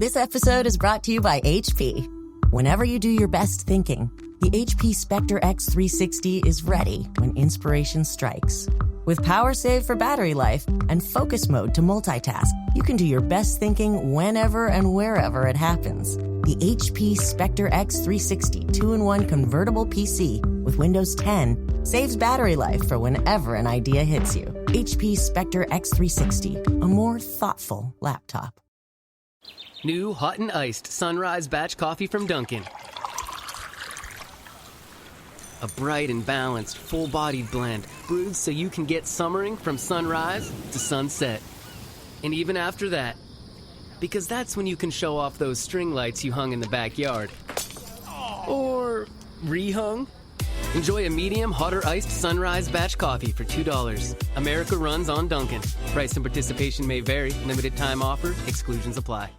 This episode is brought to you by HP. Whenever you do your best thinking, the HP Spectre X360 is ready when inspiration strikes. With power save for battery life and focus mode to multitask, you can do your best thinking whenever and wherever it happens. The HP Spectre X360 2-in-1 convertible PC with Windows 10 saves battery life for whenever an idea hits you. HP Spectre X360, a more thoughtful laptop. New hot and iced Sunrise Batch Coffee from Dunkin'. A bright and balanced, full-bodied blend brewed so you can get summering from sunrise to sunset. And even after that, because that's when you can show off those string lights you hung in the backyard. Or rehung. Enjoy a medium, hotter iced Sunrise Batch Coffee for $2. America runs on Dunkin'. Price and participation may vary. Limited time offer. Exclusions apply.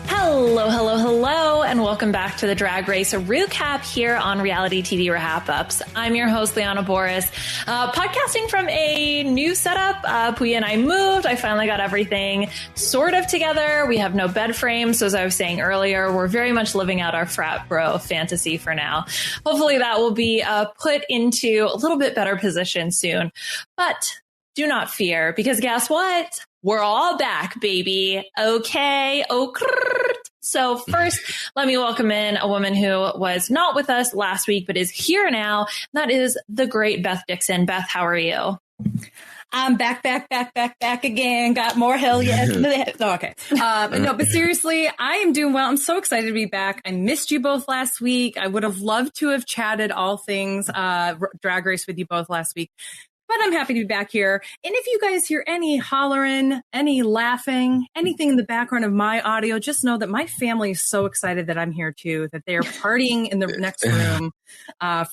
Hello, hello, hello, and welcome back to the Drag Race Recap here on Reality TV Wrap-Ups. I'm your host, Liana Boris, podcasting from a new setup. Puya and I moved. I finally got everything sort of together. We have no bed frame, so as I was saying earlier, we're very much living out our frat bro fantasy for now. Hopefully that will be put into a little bit better position soon. But do not fear, because guess what? We're all back, baby. Okay. So first, let me welcome in a woman who was not with us last week, but is here now. That is the great Beth Dixon. Beth, how are you? I'm back again. Got more hell yes. Oh, okay. No, but seriously, I am doing well. I'm so excited to be back. I missed you both last week. I would have loved to have chatted all things Drag Race with you both last week. But I'm happy to be back here. And if you guys hear any hollering, any laughing, anything in the background of my audio, just know that my family is so excited that I'm here too, that they are partying in the next room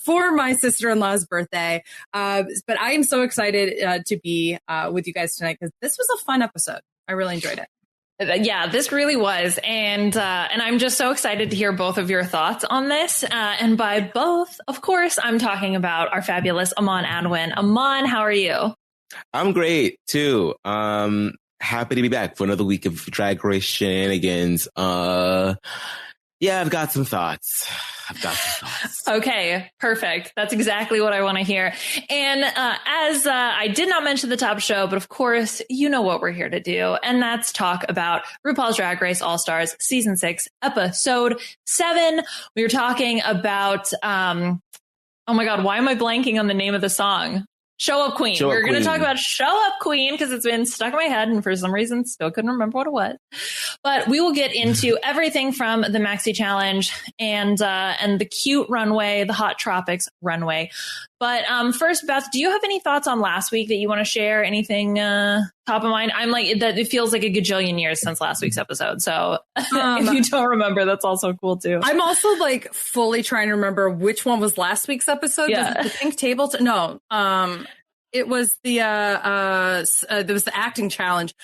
for my sister-in-law's birthday. But I am so excited to be with you guys tonight because this was a fun episode. I really enjoyed it. Yeah, this really was. And I'm just so excited to hear both of your thoughts on this. And by both, of course, I'm talking about our fabulous Aman Anwin. Aman, how are you? I'm great, too. Happy to be back for another week of Drag Race shenanigans. Yeah, I've got some thoughts. Okay, perfect. That's exactly what I want to hear. And as I did not mention the top show, but of course, you know what we're here to do. And that's talk about RuPaul's Drag Race All-Stars Season 6, Episode 7. We were talking about, oh my God, why am I blanking on the name of the song? Show Up Queen. We're going to talk about Show Up Queen because it's been stuck in my head and for some reason still couldn't remember what it was. But we will get into everything from the Maxi Challenge and the cute runway, the Hot Tropics runway. But first, Beth, do you have any thoughts on last week that you want to share? Anything top of mind? I'm like, that it feels like a gajillion years since last week's episode. So if you don't remember, that's also cool too. I'm also like fully trying to remember which one was last week's episode. Yeah. The pink table. No, it was there was the acting challenge.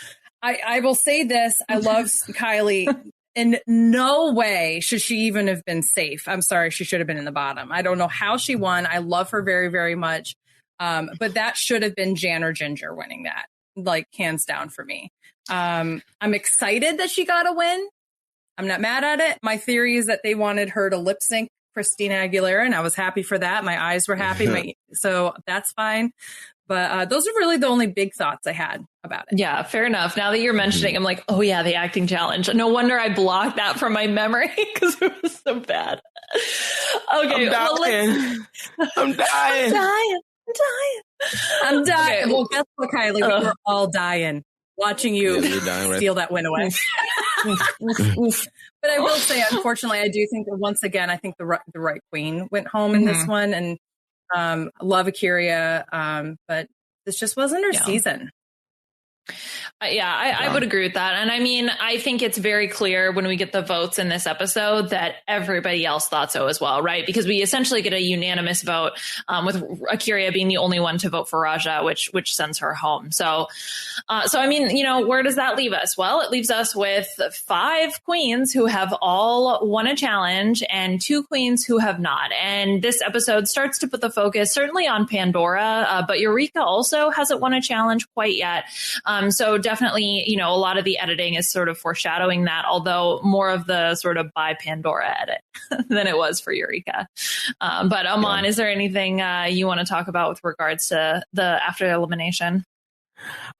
I will say this. I love Kylie. In no way should she even have been safe. I'm sorry. She should have been in the bottom. I don't know how she won. I love her very, very much. But that should have been Jan or Ginger winning that, like hands down for me. I'm excited that she got a win. I'm not mad at it. My theory is that they wanted her to lip sync Christina Aguilera, and I was happy for that. My eyes were happy. So that's fine. But those are really the only big thoughts I had about it. Yeah, fair enough. Now that you're mentioning, I'm like, oh yeah, the acting challenge. No wonder I blocked that from my memory because it was so bad. Okay, I'm dying. Okay. Well, guess what, Kylie? We were all dying watching you steal that win away. But I will say, unfortunately, I do think that once again, I think the right queen went home in this one, and love Akira, but this just wasn't her season. I would agree with that. And I mean, I think it's very clear when we get the votes in this episode that everybody else thought so as well, right? Because we essentially get a unanimous vote with A'keria being the only one to vote for Raja, which sends her home. So I mean, you know, where does that leave us? Well, it leaves us with 5 queens who have all won a challenge and 2 queens who have not. And this episode starts to put the focus certainly on Pandora, but Eureka also hasn't won a challenge quite yet. So definitely, you know, a lot of the editing is sort of foreshadowing that, although more of the sort of by Pandora edit than it was for Eureka. But Aman, is there anything you want to talk about with regards to the after elimination?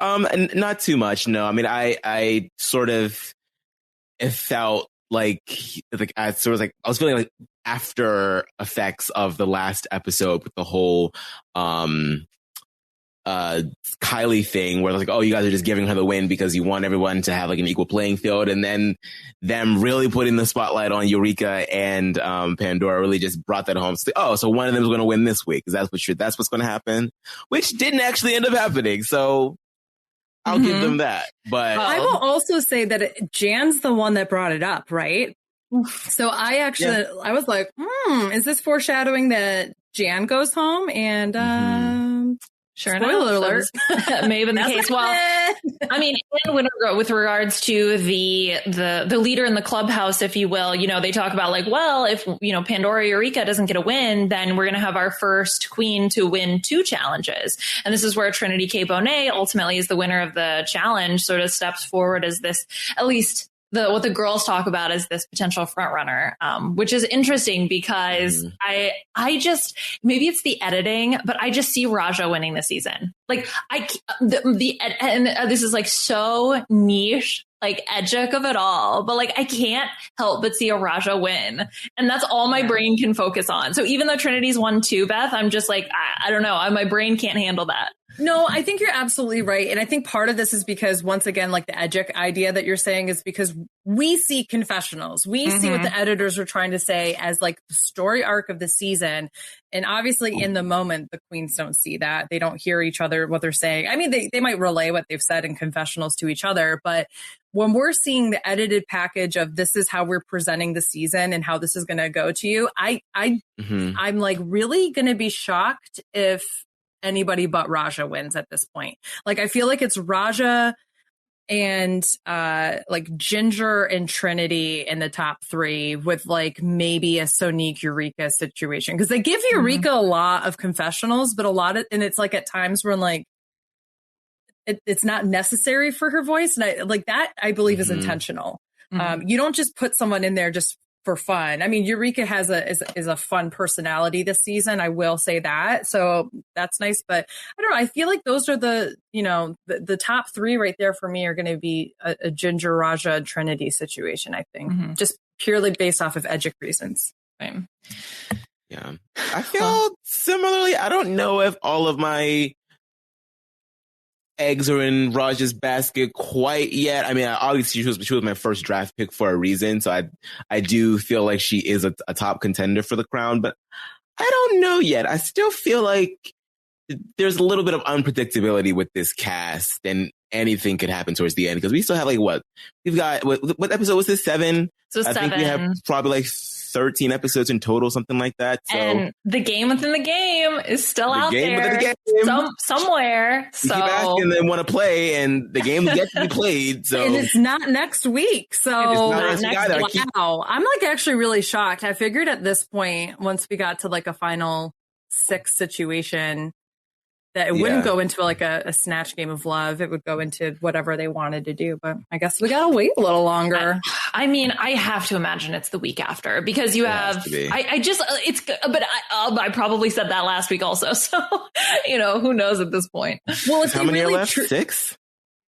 Not too much. No, I mean, I sort of, it felt like I was feeling like after effects of the last episode with the whole, Kylie thing where like, oh, you guys are just giving her the win because you want everyone to have like an equal playing field, and then them really putting the spotlight on Eureka and Pandora really just brought that home. So one of them is going to win this week. That's what's going to happen, which didn't actually end up happening. So I'll give them that. But I will also say that Jan's the one that brought it up, right? So I was like, is this foreshadowing that Jan goes home? And Sure spoiler enough, alert. May have been the case. Well, I mean, with regards to the leader in the clubhouse, if you will, you know, they talk about like, well, if, you know, Pandora Eureka doesn't get a win, then we're going to have our first queen to win 2 challenges. And this is where Trinity K. Bonet ultimately is the winner of the challenge, sort of steps forward as this, at least what the girls talk about as this potential front runner, which is interesting because I just, maybe it's the editing, but I just see Raja winning this season. Like this is like so niche, like edgic of it all, but like I can't help but see a Raja win, and that's all my brain can focus on. So even though Trinity's won 2, Beth, I'm just like, I don't know, my brain can't handle that. No, I think you're absolutely right. And I think part of this is because, once again, like the edgic idea that you're saying is because we see confessionals. We see what the editors are trying to say as like the story arc of the season. And obviously in the moment, the queens don't see that. They don't hear each other, what they're saying. I mean, they might relay what they've said in confessionals to each other. But when we're seeing the edited package of this is how we're presenting the season and how this is going to go to you, I'm like really going to be shocked if anybody but Raja wins at this point. Like, I feel like it's Raja and like Ginger and Trinity in the top 3 with like maybe a Sonique Eureka situation, because they give Eureka a lot of confessionals, but and it's like at times where like it's not necessary for her voice, and I believe is intentional. You don't just put someone in there just for fun. I mean, Eureka is a fun personality this season. I will say that. So that's nice. But I don't know. I feel like those are the top 3 right there for me are going to be a Ginger, Raja, and Trinity situation, I think, just purely based off of edgic reasons. Right. Yeah. I feel similarly. I don't know if all of my eggs are in Raja's basket quite yet. I mean, obviously she was my first draft pick for a reason, so I do feel like she is a top contender for the crown, but I don't know yet. I still feel like there's a little bit of unpredictability with this cast, and anything could happen towards the end, because we still have like we've got what episode was this? 7? So 7. I think we have probably like 13 episodes in total, something like that. So and the game within the game is still out there somewhere. We keep asking them want to play, and the game is yet to be played. So and it's not next week. So not next week. Wow, I'm like actually really shocked. I figured at this point, once we got to like a final 6 situation, that it wouldn't go into like a snatch game of love. It would go into whatever they wanted to do. But I guess we gotta wait a little longer. I mean, I have to imagine it's the week after, because you have. I probably said that last week also. So who knows at this point. Well, if how many really are left? 6.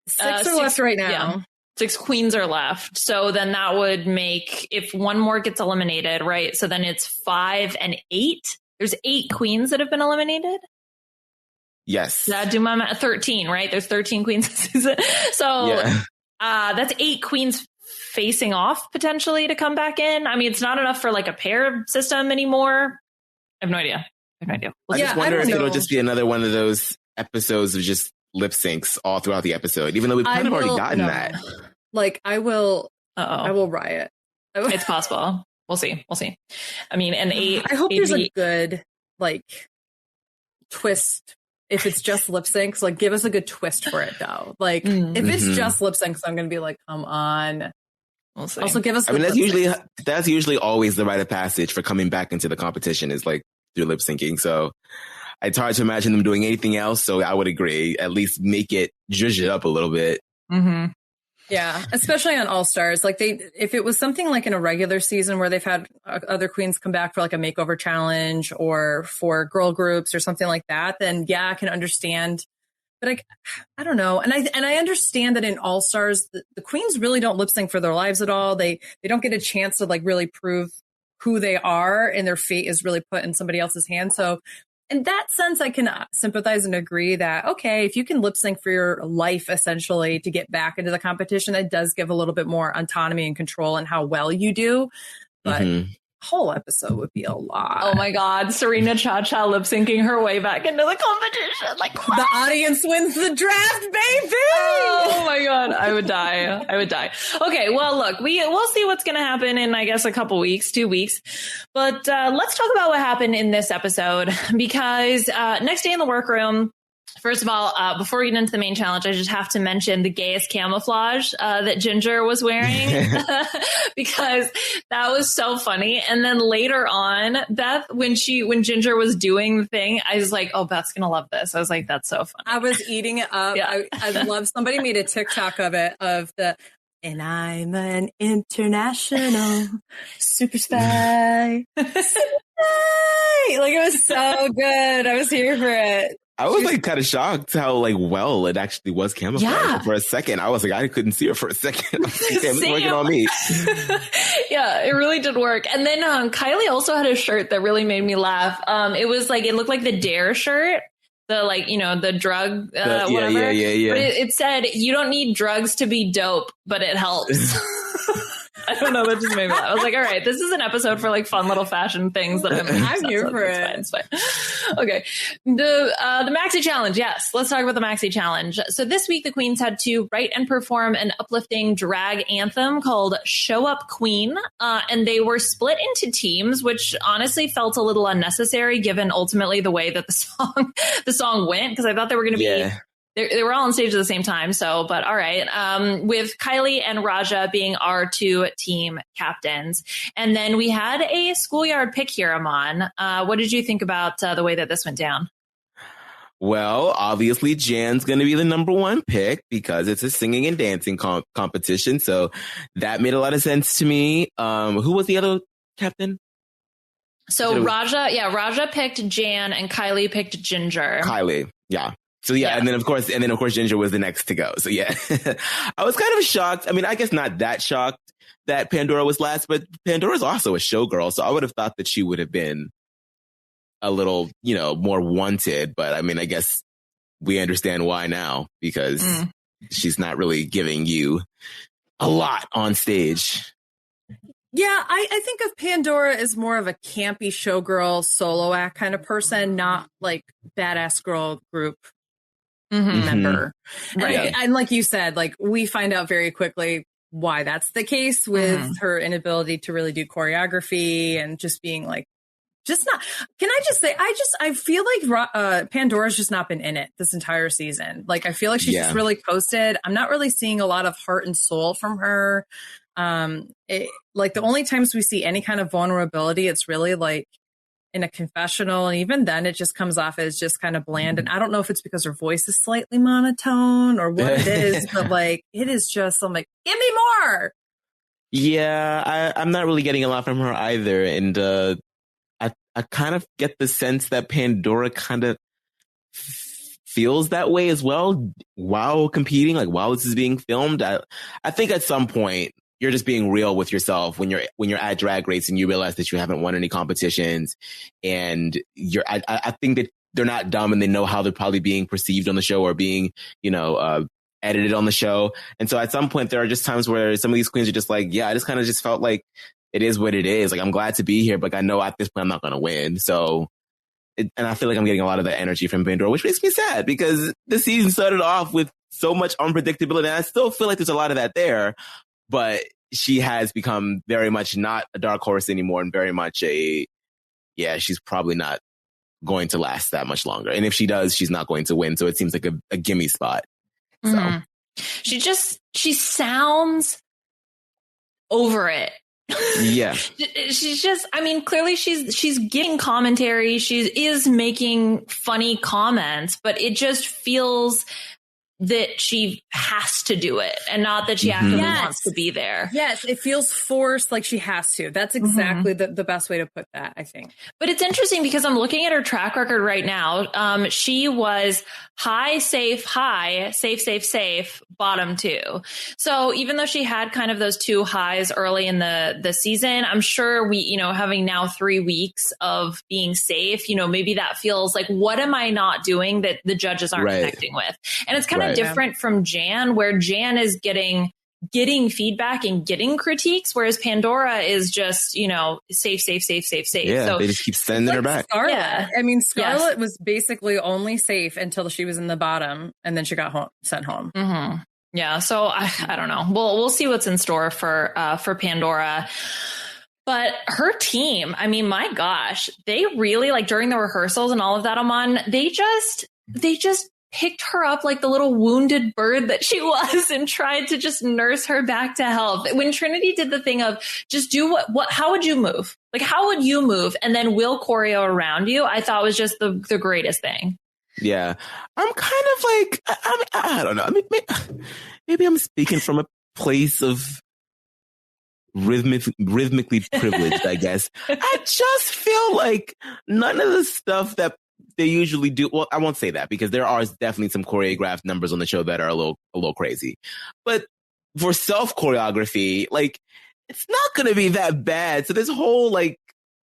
6 are left right now. Yeah. 6 queens are left. So then that would make, if one more gets eliminated, right? So then it's 5 and 8. There's 8 queens that have been eliminated. Yes. Do my math? 13, right? There's 13 queens this season. So that's 8 queens facing off potentially to come back in. I mean, it's not enough for like a pair system anymore. I have no idea. I just wonder if it'll just be another one of those episodes of just lip syncs all throughout the episode, even though we've kind of already gotten that. Like, I will Uh-oh. riot. It's possible. We'll see. I mean, I hope there's a good, like, twist. If it's just lip syncs, like, give us a good twist for it, though. Like, if it's just lip syncs, I'm going to be like, come on. We'll see. Also, give us. I mean, that's usually always the rite of passage for coming back into the competition, is like through lip syncing. So it's hard to imagine them doing anything else. So I would agree. At least make it zhuzh it up a little bit. Mm-hmm. Yeah, especially on All Stars. Like, if it was something like in a regular season where they've had other queens come back for like a makeover challenge or for girl groups or something like that, then yeah, I can understand. But I don't know. And I understand that in All Stars, the queens really don't lip sync for their lives at all. They don't get a chance to like really prove who they are, and their fate is really put in somebody else's hands. So in that sense, I can sympathize and agree that, okay, if you can lip sync for your life, essentially, to get back into the competition, that does give a little bit more autonomy and control in how well you do. But whole episode would be a lot. Oh my God, Serena Cha-Cha lip syncing her way back into the competition. Like, what? The audience wins the draft, baby! Oh my God, I would die. Okay, well, look, we'll see what's going to happen in, I guess, a couple weeks, 2 weeks. But let's talk about what happened in this episode, because next day in the workroom, first of all, before we get into the main challenge, I just have to mention the gayest camouflage that Ginger was wearing, because that was so funny. And then later on, Beth, when Ginger was doing the thing, I was like, oh, Beth's going to love this. I was like, that's so funny. I was eating it up. Yeah. I love, somebody made a TikTok of it, and I'm an international super spy. Like, it was so good. I was here for it. I was like kind of shocked how like well it actually was camouflaged. Yeah. For a second. I was like, I couldn't see her for a second. I was like, damn, it's working on me. Yeah, it really did work. And then Kylie also had a shirt that really made me laugh. It was like, it looked like the Dare shirt. The like, the drug, whatever. Yeah. But it said, you don't need drugs to be dope, but it helps. I don't know. That just made me laugh. I was like, all right, this is an episode for like fun little fashion things that I'm here for it. It's fine. Okay. The Maxi Challenge. Yes. Let's talk about the Maxi Challenge. So this week, the queens had to write and perform an uplifting drag anthem called Show Up Queen. And they were split into teams, which honestly felt a little unnecessary given ultimately the way that the song went. Cause I thought they were going to be, they were all on stage at the same time. So, but all right. With Kylie and Raja being our two team captains. And then we had a schoolyard pick here, Aman. What did you think about the way that this went down? Well, obviously Jan's going to be the number one pick because it's a singing and dancing competition. So that made a lot of sense to me. Who was the other captain? So Raja picked Jan and Kylie picked Ginger. Kylie. Yeah. So yeah, and then of course Ginger was the next to go. So yeah, I was kind of shocked. I mean, I guess not that shocked that Pandora was last, but Pandora's also a showgirl. So I would have thought that she would have been a little, more wanted. But I mean, I guess we understand why now, because she's not really giving you a lot on stage. Yeah, I think of Pandora as more of a campy showgirl solo act kind of person, not like badass girl group member. Right. And like you said, like we find out very quickly why that's the case with her inability to really do choreography and just being like, just not. Can I just say, I feel like Pandora's just not been in it this entire season. Like, I feel like she's just really coasted. I'm not really seeing a lot of heart and soul from her. Like the only times we see any kind of vulnerability, it's really like in a confessional. And even then it just comes off as just kind of bland. And I don't know if it's because her voice is slightly monotone or what it is, but like, it is just, I'm like, give me more. Yeah. I'm not really getting a lot from her either. And, I kind of get the sense that Pandora kind of feels that way as well while competing, like while this is being filmed. I think at some point you're just being real with yourself when you're at Drag Race and you realize that you haven't won any competitions, and I think that they're not dumb and they know how they're probably being perceived on the show or being, edited on the show. And so at some point there are just times where some of these queens are just like, yeah, I just kind of just felt like it is what it is. Like, I'm glad to be here, but I know at this point I'm not going to win. So and I feel like I'm getting a lot of that energy from Pandora, which makes me sad because the season started off with so much unpredictability. And I still feel like there's a lot of that there, but she has become very much not a dark horse anymore and very much she's probably not going to last that much longer. And if she does, she's not going to win. So it seems like a gimme spot. So. Mm-hmm. She sounds over it. Yeah. She's just, I mean, clearly she's getting commentary. She is making funny comments, but it just feels that she has to do it and not that she actually wants to be there. Yes, it feels forced, like she has to. That's exactly the best way to put that, I think. But it's interesting because I'm looking at her track record right now. She was high, safe, bottom 2. So even though she had kind of those 2 highs early in the season, I'm sure having now 3 weeks of being safe, maybe that feels like, what am I not doing that the judges aren't connecting with? And it's kind of different from Jan, where Jan is getting feedback and getting critiques, whereas Pandora is just, safe. Yeah, so they just keep sending her back. Scarlet. Yeah. I mean, Scarlet was basically only safe until she was in the bottom, and then she got sent home. Mm-hmm. Yeah, so I don't know. We'll see what's in store for Pandora. But her team, I mean, my gosh, they really, like, during the rehearsals and all of that, Aman, they just picked her up like the little wounded bird that she was and tried to just nurse her back to health. When Trinity did the thing of just do how would you move? Like, how would you move? And then will choreo around you, I thought was just the greatest thing. Yeah. I'm kind of like, I don't know. I mean, maybe I'm speaking from a place of rhythmically privileged, I guess. I just feel like none of the stuff that they usually do. Well, I won't say that because there are definitely some choreographed numbers on the show that are a little crazy. But for self choreography, like, it's not going to be that bad. So this whole like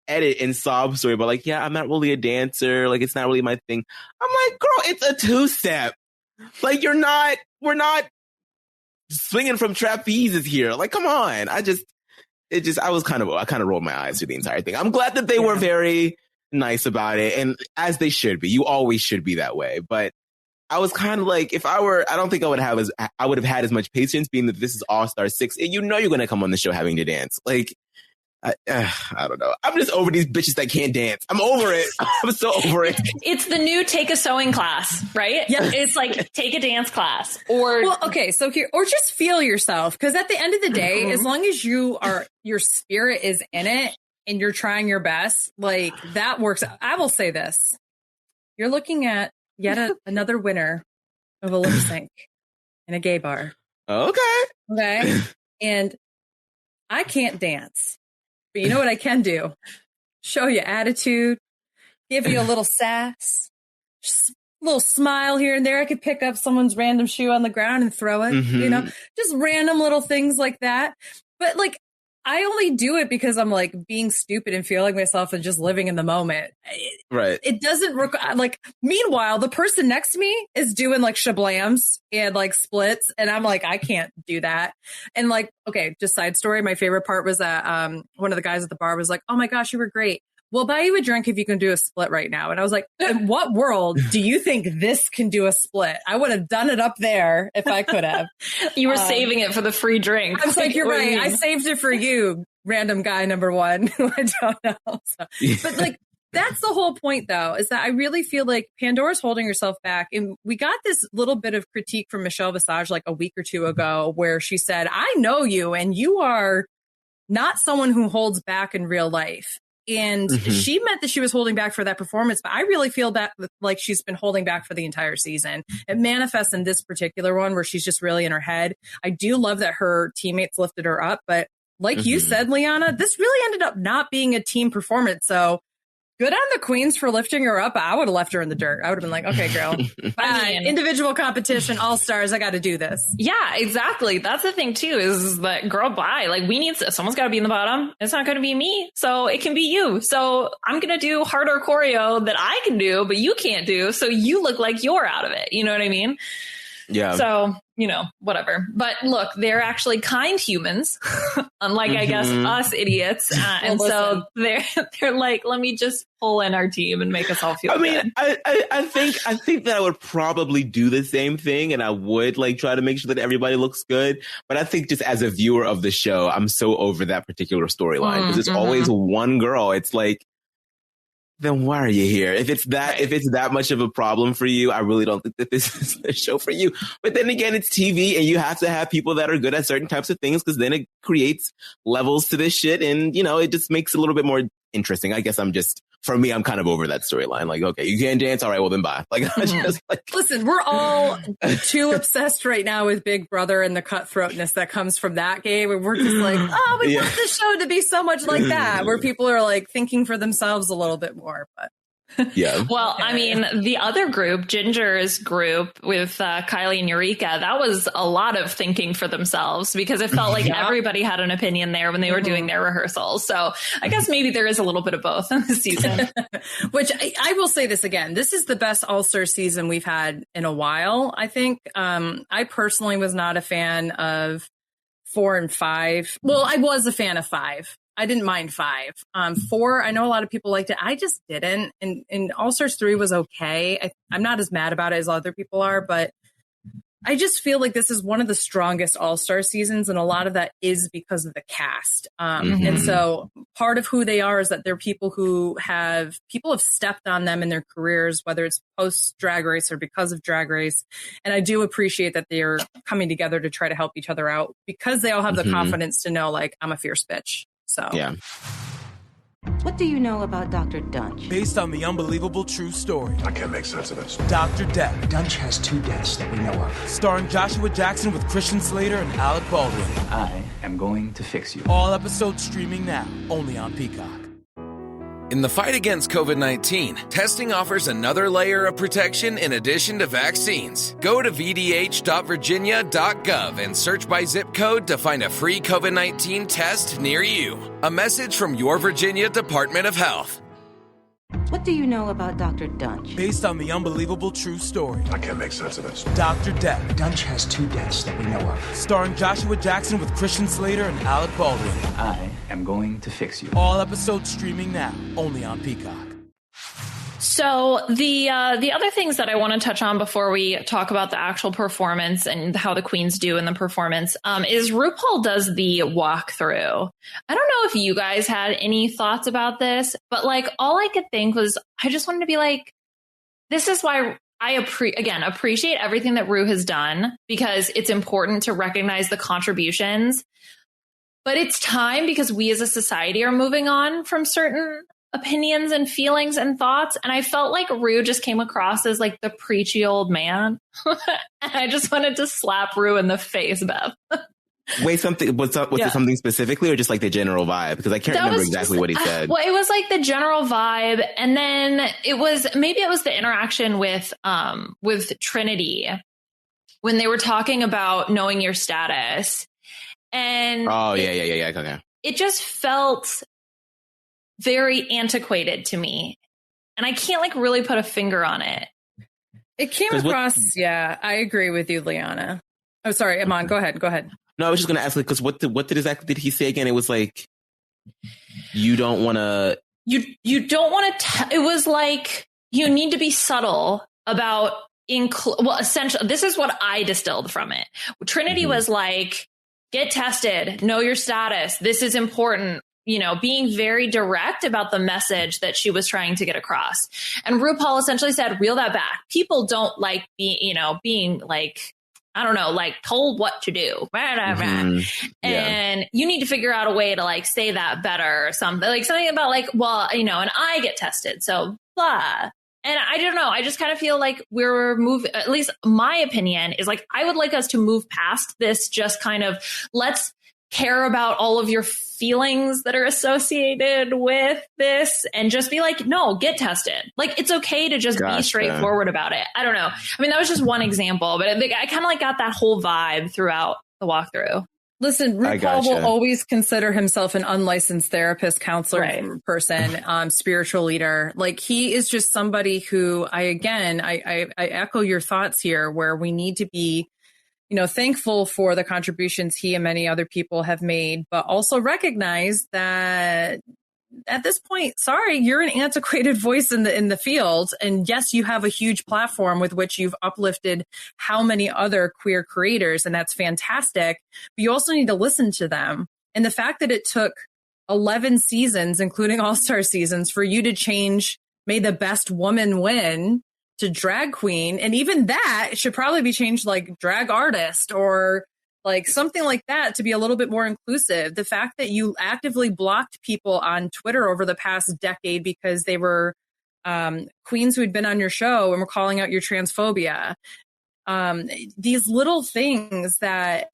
edit and sob story about like, yeah, I'm not really a dancer. Like, it's not really my thing. I'm like, girl, it's a 2-step. Like, we're not swinging from trapezes here. Like, come on. I kind of rolled my eyes through the entire thing. I'm glad that they were very nice about it, and as they should be. You always should be that way. But I was kind of like, I don't think I would have had as much patience, being that this is All-Star 6, and you're going to come on the show having to dance. Like, I don't know. I'm just over these bitches that can't dance. I'm over it. I'm so over it. It's the new take a sewing class, right? Yeah. It's like take a dance class or just feel yourself. Cause at the end of the day, as long as your spirit is in it and you're trying your best, like, that works. I will say this. You're looking at yet another winner of a lip sync in a gay bar. Okay. And I can't dance. But you know what I can do? Show you attitude, give you a little sass, just a little smile here and there. I could pick up someone's random shoe on the ground and throw it, just random little things like that. But like, I only do it because I'm like being stupid and feeling myself and just living in the moment. Right. It doesn't meanwhile, the person next to me is doing like shablams and like splits. And I'm like, I can't do that. And like, okay, just side story. My favorite part was that one of the guys at the bar was like, oh my gosh, you were great. We'll buy you a drink if you can do a split right now. And I was like, in what world do you think this can do a split? I would have done it up there if I could have. You were saving it for the free drink. I was like, you're right. I saved it for you, random guy number 1. I don't know. So, but like, that's the whole point, though, is that I really feel like Pandora's holding herself back. And we got this little bit of critique from Michelle Visage like a week or 2 ago, where she said, I know you, and you are not someone who holds back in real life. And she meant that she was holding back for that performance, but I really feel that like she's been holding back for the entire season. It manifests in this particular one where she's just really in her head. I do love that her teammates lifted her up, but like you said, Liana, this really ended up not being a team performance. So good on the queens for lifting her up. I would have left her in the dirt. I would have been like, okay, girl, individual competition, all stars. I got to do this. Yeah, exactly. That's the thing too, is that girl, bye. Like, someone's got to be in the bottom. It's not going to be me. So it can be you. So I'm going to do harder choreo that I can do, but you can't do. So you look like you're out of it. You know what I mean? Yeah. So whatever. But look, they're actually kind humans, unlike, I guess, us idiots. And so they're like, let me just pull in our team and make us all feel good. I think that I would probably do the same thing, and I would like try to make sure that everybody looks good. But I think just as a viewer of the show, I'm so over that particular storyline because it's always one girl. It's like, then why are you here? If it's that much of a problem for you, I really don't think that this is the show for you. But then again, it's TV and you have to have people that are good at certain types of things because then it creates levels to this shit. And, it just makes it a little bit more interesting. I guess for me, I'm kind of over that storyline. Like, okay, you can't dance. All right, well then bye. Like, listen, we're all too obsessed right now with Big Brother and the cutthroatness that comes from that game. And we're just like, we want the show to be so much like that, where people are like thinking for themselves a little bit more. But yeah. Well, I mean, the other group, Ginger's group with Kylie and Eureka, that was a lot of thinking for themselves because it felt like everybody had an opinion there when they were doing their rehearsals. So I guess maybe there is a little bit of both in this season. Which I will say this again. This is the best All-Star season we've had in a while, I think. I personally was not a fan of 4 and 5. Well, I was a fan of 5. I didn't mind 5. 4, I know a lot of people liked it. I just didn't. And All-Stars 3 was okay. I'm not as mad about it as other people are, but I just feel like this is one of the strongest All-Star seasons. And a lot of that is because of the cast. And so part of who they are is that they're people have stepped on them in their careers, whether it's post Drag Race or because of Drag Race. And I do appreciate that they're coming together to try to help each other out because they all have the confidence to know, like, I'm a fierce bitch. So, yeah. What do you know about Dr. Dunch? Based on the unbelievable true story. I can't make sense of this. Dr. Death. Dunch has 2 deaths that we know of. Starring Joshua Jackson with Christian Slater and Alec Baldwin. I am going to fix you. All episodes streaming now, only on Peacock. In the fight against COVID-19, testing offers another layer of protection in addition to vaccines. Go to vdh.virginia.gov and search by zip code to find a free COVID-19 test near you. A message from your Virginia Department of Health. What do you know about Dr. Dunch? Based on the unbelievable true story. I can't make sense of this. Dr. Death. Dunch has 2 deaths that we know of. Starring Joshua Jackson with Christian Slater and Alec Baldwin. I am going to fix you. All episodes streaming now, only on Peacock. So the other things that I want to touch on before we talk about the actual performance and how the queens do in the performance is RuPaul does the walkthrough. I don't know if you guys had any thoughts about this, but like all I could think was I just wanted to be like, this is why I appreciate everything that Ru has done because it's important to recognize the contributions. But it's time because we as a society are moving on from certain opinions and feelings and thoughts. And I felt like Ru just came across as like the preachy old man. And I just wanted to slap Ru in the face, Beth. Wait, was it something specifically or just like the general vibe? Because I can't remember exactly what he said. Well, it was like the general vibe. And then it was the interaction with Trinity when they were talking about knowing your status. And okay. It just felt very antiquated to me. And I can't like really put a finger on it. It came across. I agree with you, Liana. Oh, sorry, Iman, go ahead. No, I was just going to ask, because what exactly did he say again? It was like, you don't want to. You don't want to. It was like, you need to be subtle about essentially, this is what I distilled from it. Trinity was like, get tested, know your status. This is important. Being very direct about the message that she was trying to get across. And RuPaul essentially said, reel that back. People don't like being like, I don't know, like told what to do. And you need to figure out a way to like say that better or something. Like something about like, well, and I get tested. So blah. And I don't know. I just kind of feel like we're moving, at least my opinion is like, I would like us to move past this, just kind of let's care about all of your feelings that are associated with this and just be like, no, get tested. Like, it's okay to just be straightforward about it. I don't know. I mean, that was just one example, but I kind of like got that whole vibe throughout the walkthrough. Listen, RuPaul will always consider himself an unlicensed therapist, counselor person, spiritual leader. Like he is just somebody who I echo your thoughts here where we need to be, thankful for the contributions he and many other people have made, but also recognize that at this point, sorry, you're an antiquated voice in the field. And yes, you have a huge platform with which you've uplifted how many other queer creators, and that's fantastic. But you also need to listen to them. And the fact that it took 11 seasons, including all-star seasons, for you to change May the Best Woman Win to drag queen, and even that should probably be changed like drag artist or like something like that to be a little bit more inclusive. The fact that you actively blocked people on Twitter over the past decade because they were queens who had been on your show and were calling out your transphobia. These little things that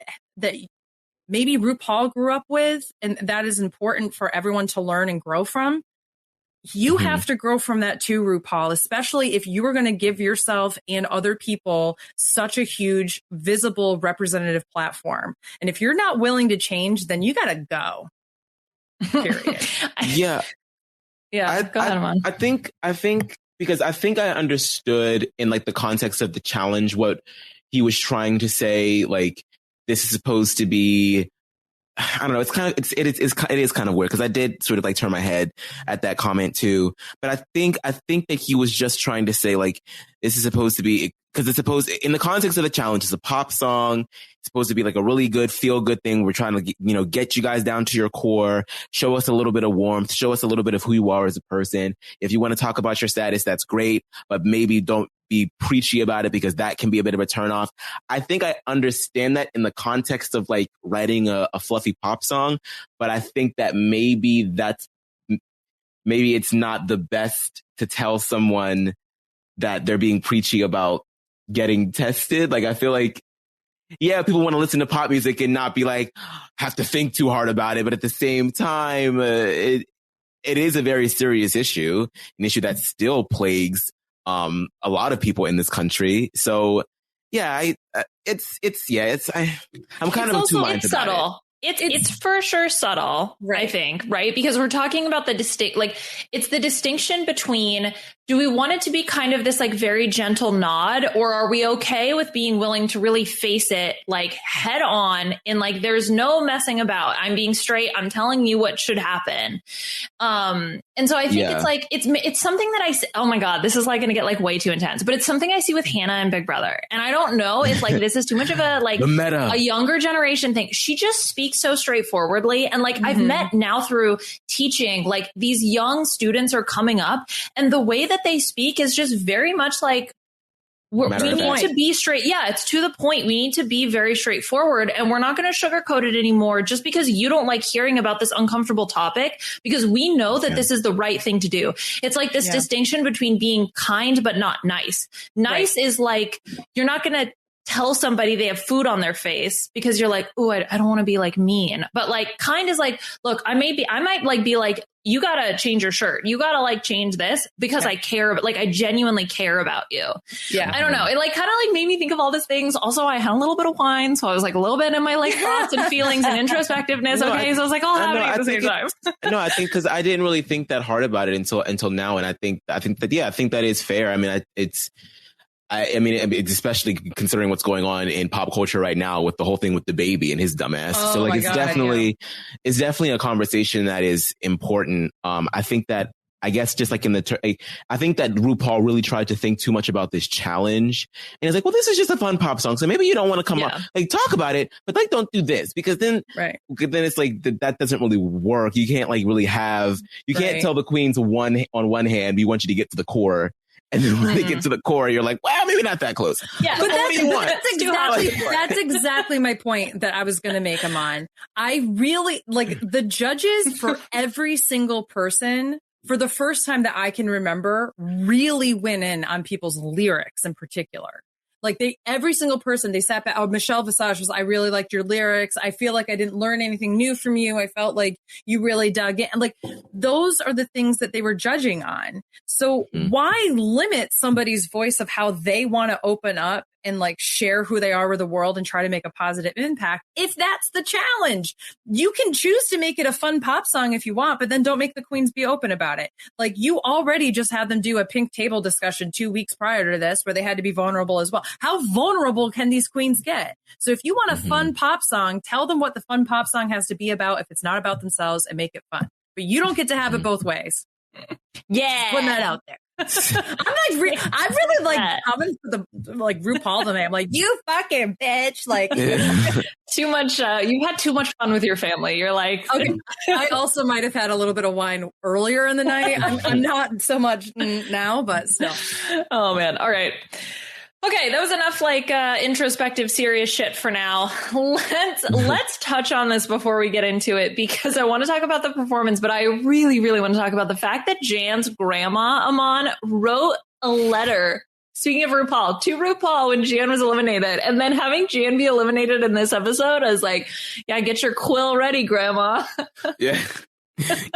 maybe RuPaul grew up with, and that is important for everyone to learn and grow from. You have to grow from that too, RuPaul, especially if you are going to give yourself and other people such a huge, visible, representative platform. And if you're not willing to change, then you got to go. Period. Yeah. Yeah. Go ahead, Aman. I think because I think I understood in like the context of the challenge what he was trying to say. Like, this is supposed to be, I don't know. It is kind of weird because I did sort of like turn my head at that comment too. But I think that he was just trying to say like, this is supposed to be, because it's supposed, in the context of the challenge, it's a pop song. It's supposed to be like a really good, feel good thing. We're trying to, get you guys down to your core, show us a little bit of warmth, show us a little bit of who you are as a person. If you want to talk about your status, that's great, but maybe don't be preachy about it because that can be a bit of a turnoff. I think I understand that in the context of like writing a fluffy pop song, but I think that maybe it's not the best to tell someone that they're being preachy about getting tested. Like, I feel like, yeah, people want to listen to pop music and not be like, have to think too hard about it. But at the same time, it is a very serious issue, an issue that still plagues a lot of people in this country. So yeah, I'm kind of of two minds about subtle. It's for sure subtle, right. I think, right? Because we're talking about it's the distinction between, do we want it to be kind of this like very gentle nod, or are we okay with being willing to really face it like head on and like, there's no messing about, I'm being straight, I'm telling you what should happen. And so I think it's like, it's something that oh my God, this is like going to get like way too intense, but it's something I see with Hannah and Big Brother. And I don't know if like, this is too much of a, like a younger generation thing. She just speaks so straightforwardly. And like, I've met now through teaching, like these young students are coming up, and the way that they speak is just very much like, we need to be straight. Yeah, it's to the point. We need to be very straightforward, and we're not going to sugarcoat it anymore just because you don't like hearing about this uncomfortable topic, because we know that this is the right thing to do. It's like this distinction between being kind but not nice. Nice is like, you're not going to tell somebody they have food on their face because you're like, oh, I don't want to be like mean. But like kind is like, look, I might like be like, you got to change your shirt. You got to like change this because I care. But like, I genuinely care about you. Yeah. I don't know. It like kind of like made me think of all these things. Also, I had a little bit of wine. So I was like a little bit in my like thoughts and feelings and introspectiveness. So I was like, all happening at the same time. No, I think because I didn't really think that hard about it until now. And I think that is fair. I mean, it's especially considering what's going on in pop culture right now with the whole thing with the baby and his dumbass. So like, it's definitely a conversation that is important. I think that, I guess just like I think that RuPaul really tried to think too much about this challenge, and it's like, well, this is just a fun pop song, so maybe you don't want to come up, like talk about it, but like don't do this, because then it's like that doesn't really work. You can't like really you can't tell the queens on one hand we want you to get to the core. And then when they get to the core, you're like, well, maybe not that close. Yeah, but what do you want? That's exactly my point that I was going to make, Aman. I really like the judges for every single person, for the first time that I can remember, really went in on people's lyrics in particular. Like every single person, they sat back. Oh, Michelle Visage was, I really liked your lyrics. I feel like I didn't learn anything new from you. I felt like you really dug in. Like those are the things that they were judging on. So why limit somebody's voice of how they want to open up and like share who they are with the world and try to make a positive impact. If that's the challenge, you can choose to make it a fun pop song if you want, but then don't make the queens be open about it. Like, you already just had them do a pink table discussion 2 weeks prior to this where they had to be vulnerable as well. How vulnerable can these queens get? So if you want a fun pop song, tell them what the fun pop song has to be about if it's not about themselves, and make it fun. But you don't get to have it both ways. Yeah. Just putting that out there. I'm really like coming for the like RuPaul today. I'm like, you fucking bitch. Like too much. You've had too much fun with your family. You're like, okay. I also might have had a little bit of wine earlier in the night. I'm not so much now, but still. Oh man. All right. Okay, that was enough like introspective, serious shit for now. Let's touch on this before we get into it, because I want to talk about the performance, but I really, really want to talk about the fact that Jan's grandma, Aman, wrote a letter, speaking of RuPaul, to RuPaul when Jan was eliminated. And then having Jan be eliminated in this episode, I was like, yeah, get your quill ready, grandma. Yeah.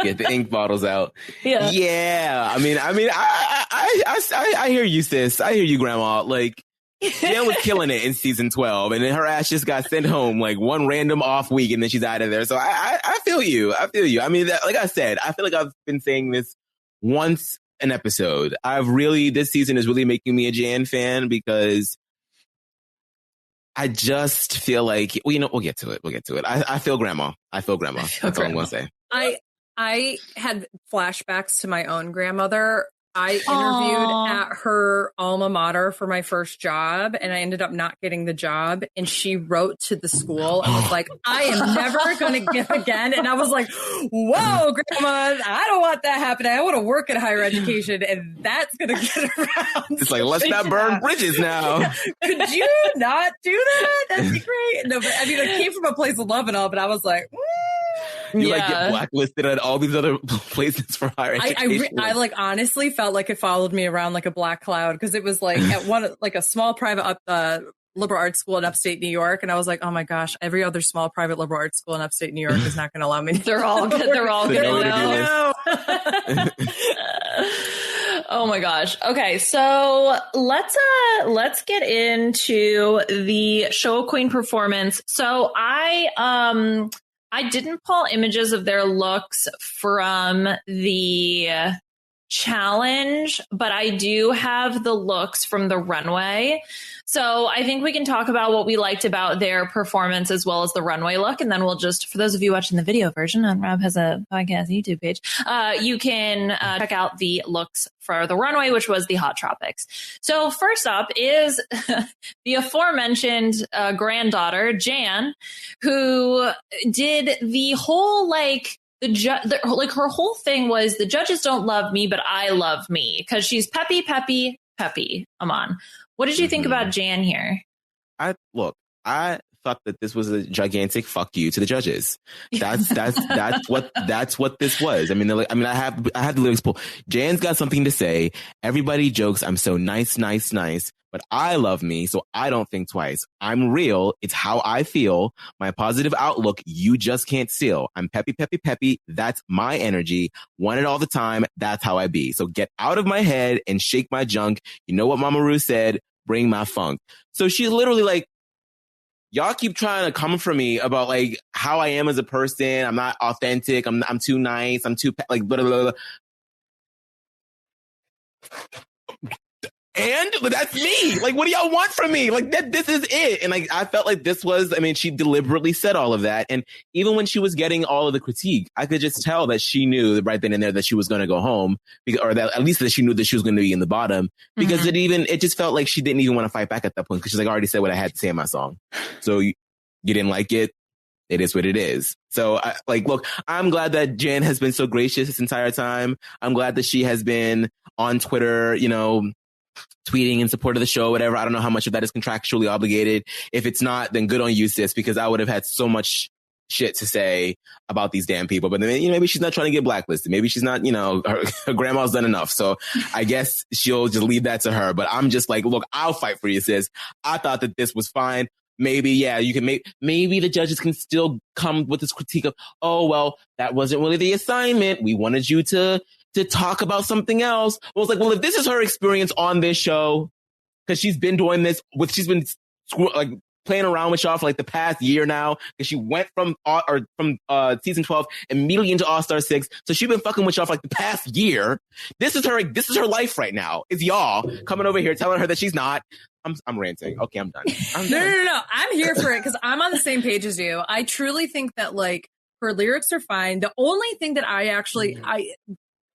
Get the ink bottles out. Yeah. I mean, I hear you, sis. I hear you, grandma. Like, Jan was killing it in season 12, and then her ass just got sent home like one random off week, and then she's out of there. So I feel you. I feel you. I mean, like I said, I feel like I've been saying this once an episode. This season is really making me a Jan fan, because I just feel like, well, we'll get to it. I feel grandma. That's all I'm going to say. I had flashbacks to my own grandmother. I interviewed at her alma mater for my first job, and I ended up not getting the job. And she wrote to the school and was like, I am never going to give again. And I was like, whoa, grandma, I don't want that happening. I want to work in higher education, and that's going to get around. It's like, let's not burn bridges now. Could you not do that? That'd be great. No, but I mean, it came from a place of love and all, but I was like, You like get blacklisted at all these other places for higher education. I like honestly felt like it followed me around like a black cloud, because it was like at one like a small private liberal arts school in upstate New York, and I was like, oh my gosh, every other small private liberal arts school in upstate New York is not going to allow me. They're all good. They're all good. Oh my gosh. Okay, so let's get into the show queen performance. So I didn't pull images of their looks from the challenge, but I do have the looks from the runway. So I think we can talk about what we liked about their performance as well as the runway look. And then we'll just, for those of you watching the video version, and Rob has a podcast YouTube page, you can check out the looks for the runway, which was the Hot Tropics. So first up is the aforementioned granddaughter, Jan, who did the whole like, her whole thing was the judges don't love me, but I love me, because she's peppy. Aman, what did you think about Jan here? I thought that this was a gigantic fuck you to the judges. That's what this was. I mean, I have the lyrics pulled. Jan's got something to say. Everybody jokes I'm so nice, but I love me, so I don't think twice. I'm real. It's how I feel. My positive outlook, you just can't steal. I'm peppy. That's my energy. Want it all the time. That's how I be. So get out of my head and shake my junk. You know what Mama Ru said? Bring my funk. So she's literally like, y'all keep trying to come for me about like how I am as a person. I'm not authentic. I'm too nice. I'm too like blah, blah, blah. And that's me. Like, what do y'all want from me? Like, this is it. And like, I felt like this was, I mean, she deliberately said all of that. And even when she was getting all of the critique, I could just tell that she knew right then and there that she was going to go home, or that at least that she knew that she was going to be in the bottom, because it just felt like she didn't even want to fight back at that point, because she's like, I already said what I had to say in my song. So you didn't like it. It is what it is. So look, I'm glad that Jan has been so gracious this entire time. I'm glad that she has been on Twitter, tweeting in support of the show, whatever. I don't know how much of that is contractually obligated. If it's not, then good on you, sis, because I would have had so much shit to say about these damn people. But then, maybe she's not trying to get blacklisted. Maybe she's not, her grandma's done enough. So I guess she'll just leave that to her. But I'm just like, look, I'll fight for you, sis. I thought that this was fine. Maybe, yeah, you can maybe the judges can still come with this critique of, oh, well, that wasn't really the assignment. We wanted you to talk about something else. I was like, well, if this is her experience on this show, because she's been doing this she's been playing around with y'all for like the past year now, because she went from season 12 immediately into All-Star 6. So she's been fucking with y'all for like the past year. This is her life right now. It's y'all coming over here telling her that she's not. I'm ranting. Okay, I'm done. No. I'm here for it because I'm on the same page as you. I truly think that like her lyrics are fine. The only thing that I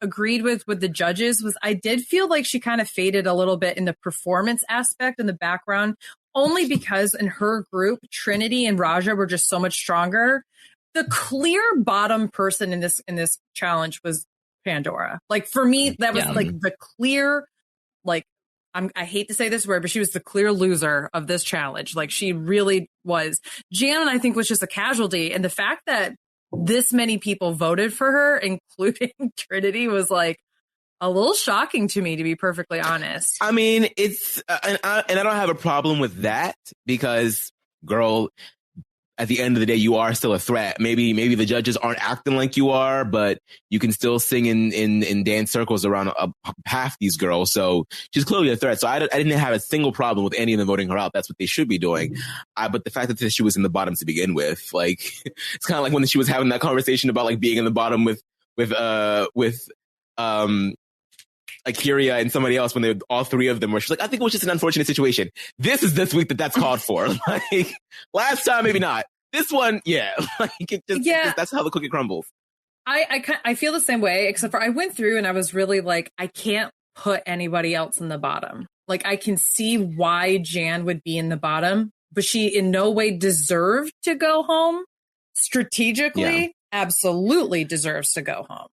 agreed with the judges was I did feel like she kind of faded a little bit in the performance aspect in the background, only because in her group, Trinity and Raja were just so much stronger. The clear bottom person in this challenge was Pandora. Like for me, that was like the clear, like, I hate to say this word, but she was the clear loser of this challenge. Like she really was. Jan, I think, was just a casualty. And the fact that this many people voted for her, including Trinity, was like a little shocking to me, to be perfectly honest. I mean, it's, and I don't have a problem with that because, girl, at the end of the day, you are still a threat. Maybe the judges aren't acting like you are, but you can still sing in dance circles around half these girls. So she's clearly a threat. So I didn't have a single problem with any of them voting her out. That's what they should be doing. But the fact that she was in the bottom to begin with, like, it's kind of like when she was having that conversation about like being in the bottom with Kyria and somebody else when all three of them were. She's like, I think it was just an unfortunate situation. This week that's called for. Like last time, maybe not. This one, yeah. Like that's how the cookie crumbles. I feel the same way, except for I went through and I was really like, I can't put anybody else in the bottom. Like I can see why Jan would be in the bottom, but she in no way deserved to go home. Strategically, absolutely deserves to go home.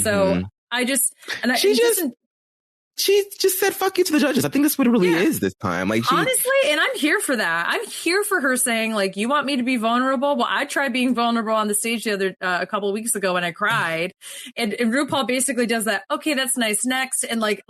So she just said fuck you to the judges. I think that's what it really is this time. Like honestly, and I'm here for that. I'm here for her saying like, you want me to be vulnerable? Well, I tried being vulnerable on the stage a couple of weeks ago when I cried, and RuPaul basically does that. Okay, that's nice. Next, and like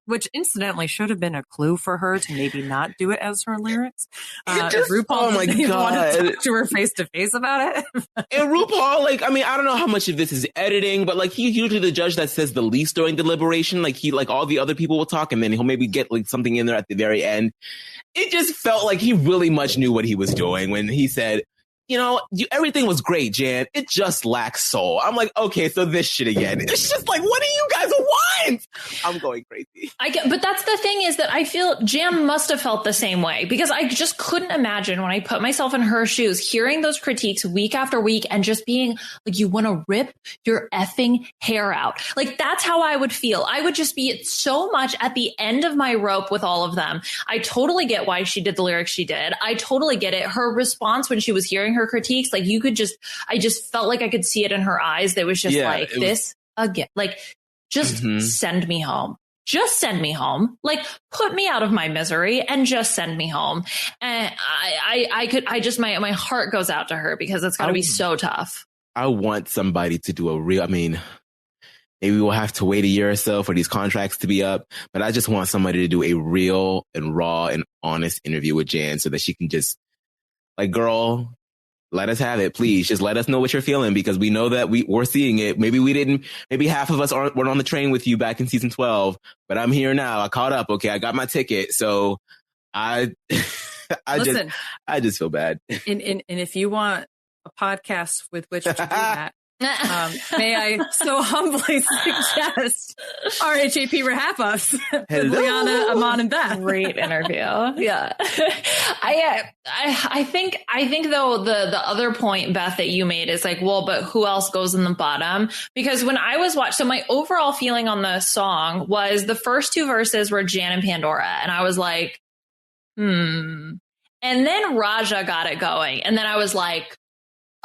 which incidentally should have been a clue for her to maybe not do it as her lyrics. If RuPaul wanted to talk to her face to face about it. And RuPaul, like, I mean, I don't know how much of this is editing, but like he's usually the judge that says the least during deliberation. Like like all the other people will talk and then he'll maybe get like something in there at the very end. It just felt like he really much knew what he was doing when he said, you know, everything was great, Jan. It just lacks soul. I'm like, okay, so this shit again. It's just like, what do you guys want? I'm going crazy. But that's the thing is that I feel Jan must have felt the same way because I just couldn't imagine when I put myself in her shoes, hearing those critiques week after week and just being like, you want to rip your effing hair out. Like, that's how I would feel. I would just be so much at the end of my rope with all of them. I totally get why she did the lyrics she did. I totally get it. Her response when she was hearing her critiques, like I just felt like I could see it in her eyes. That was just this again, like, just send me home. Just send me home. Like, put me out of my misery and just send me home. And my heart goes out to her because it's got to be so tough. I want somebody to do maybe we'll have to wait a year or so for these contracts to be up, but I just want somebody to do a real and raw and honest interview with Jan so that she can just, like, girl, let us have it, please. Just let us know what you're feeling because we know that we're seeing it. Maybe half of us weren't on the train with you back in season 12, but I'm here now. I caught up. Okay. I got my ticket. So I just feel bad. And if you want a podcast with which to do that, may I so humbly suggest RHAP Wrap-Ups with Liana, Aman, and Beth. Great interview. Yeah. I think though the other point, Beth, that you made is like, well, but who else goes in the bottom? Because when I was so my overall feeling on the song was the first two verses were Jan and Pandora. And I was like, And then Raja got it going. And then I was like,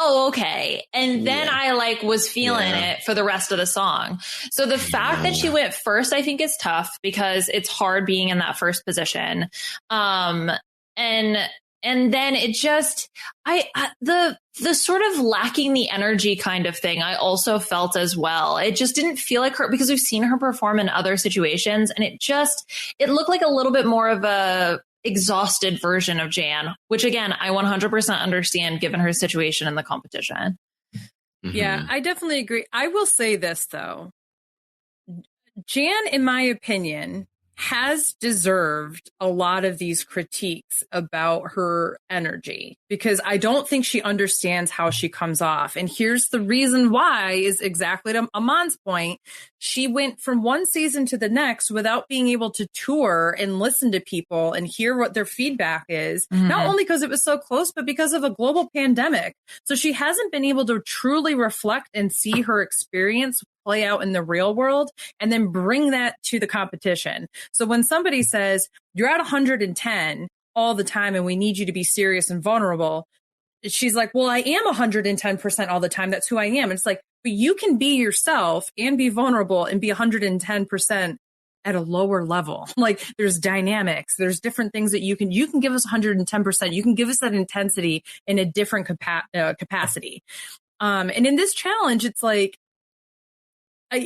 oh, okay. And then I was feeling it for the rest of the song. So the fact that she went first, I think is tough because it's hard being in that first position. And then it just, the sort of lacking the energy kind of thing, I also felt as well. It just didn't feel like her because we've seen her perform in other situations and it looked like a little bit more of a exhausted version of Jan, which again, I 100% understand given her situation in the competition. Yeah, I definitely agree. I will say this though. Jan, in my opinion, has deserved a lot of these critiques about her energy, because I don't think she understands how she comes off. And here's the reason why, is exactly to Aman's point. She went from one season to the next without being able to tour and listen to people and hear what their feedback is, not only because it was so close, but because of a global pandemic. So she hasn't been able to truly reflect and see her experience play out in the real world and then bring that to the competition. So when somebody says you're at 110 all the time and we need you to be serious and vulnerable, she's like, well, I am 110% all the time. That's who I am. It's like, but you can be yourself and be vulnerable and be 110% at a lower level. Like, there's dynamics, there's different things that you can give us 110%. You can give us that intensity in a different capacity. And in this challenge, it's like,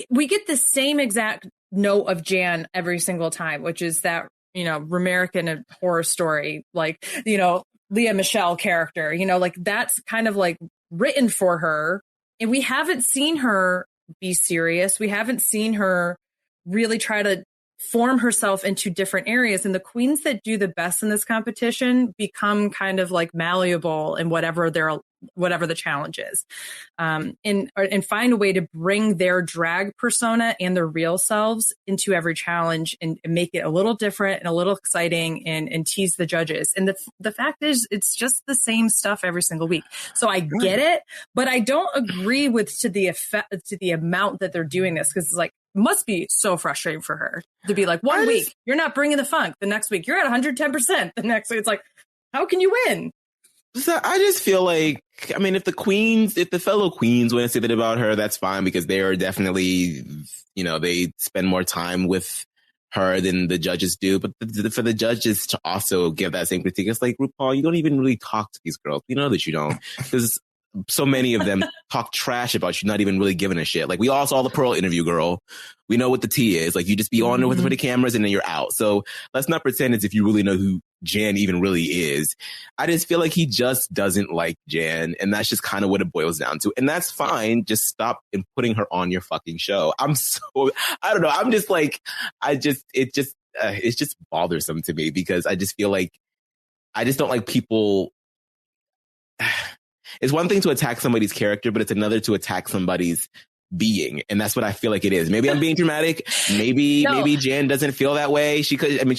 we get the same exact note of Jan every single time, which is that, Romerican Horror Story, like, Leah Michelle character, like that's kind of like written for her. And we haven't seen her be serious. We haven't seen her really try to form herself into different areas. And the queens that do the best in this competition become kind of like malleable in whatever the challenge is, and find a way to bring their drag persona and their real selves into every challenge and make it a little different and a little exciting and tease the judges. And the fact is, it's just the same stuff every single week. So I get it, but I don't agree to the amount that they're doing this, because it's like, must be so frustrating for her to be like, one week you're not bringing the funk, the next week you're at 110%, the next week it's like, how can you win? So I just feel like, I mean, if the fellow queens want to say that about her, that's fine, because they are definitely, they spend more time with her than the judges do. But for the judges to also give that same critique, it's like, RuPaul, you don't even really talk to these girls. We know that you don't, because so many of them talk trash about you, not even really giving a shit. Like, we all saw the Pearl interview, girl. We know what the tea is. Like, you just be on there with for the cameras and then you're out. So let's not pretend as if you really know who Jan even really is. I just feel like he just doesn't like Jan, and that's just kind of what it boils down to. And that's fine. Just stop and putting her on your fucking show. I don't know. I'm just like, it's just bothersome to me, because I just feel like, I just don't like people. It's one thing to attack somebody's character, but it's another to attack somebody's being. And that's what I feel like it is. Maybe I'm being dramatic. Maybe Jan doesn't feel that way.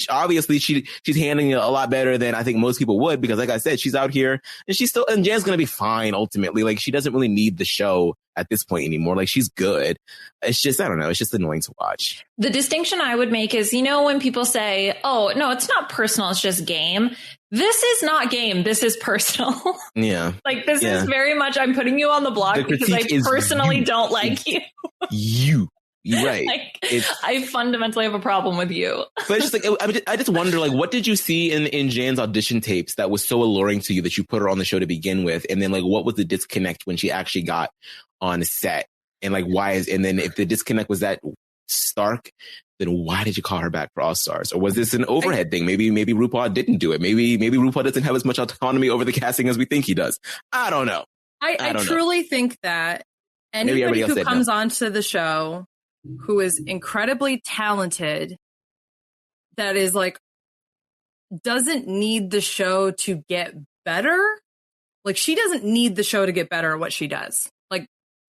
Obviously she's handling it a lot better than I think most people would, because like I said, she's out here and Jan's going to be fine ultimately. Like, she doesn't really need the show at this point anymore. Like, she's good. It's just, I don't know. It's just annoying to watch. The distinction I would make is, when people say, oh, no, it's not personal, it's just game. This is not game. This is personal. Yeah. Like, this is very much, I'm putting you on the block because I personally don't like you. You're right. I fundamentally have a problem with you. But it's just like, I just wonder, like, what did you see in Jan's audition tapes that was so alluring to you that you put her on the show to begin with? And then, like, what was the disconnect when she actually got on set? And like, and then if the disconnect was that stark, then why did you call her back for All Stars? Or was this an overhead thing? Maybe RuPaul didn't do it. Maybe RuPaul doesn't have as much autonomy over the casting as we think he does. I don't know. I truly think that anybody who comes onto the show who is incredibly talented, that is like, doesn't need the show to get better. Like, she doesn't need the show to get better at what she does. Like,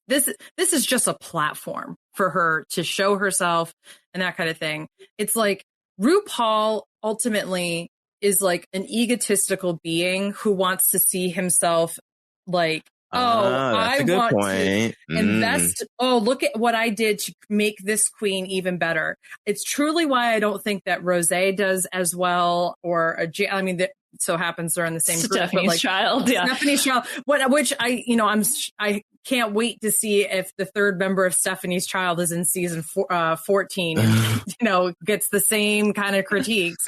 this is just a platform for her to show herself and that kind of thing. It's like, RuPaul ultimately is like an egotistical being who wants to see himself like, I want to invest. Oh, look at what I did to make this queen even better. It's truly why I don't think that Rosé does as well, or so happens they're in the same group. Stephanie's Child, yeah. Stephanie's Child, which I can't wait to see if the third member of Stephanie's Child is in season 14 and, gets the same kind of critiques.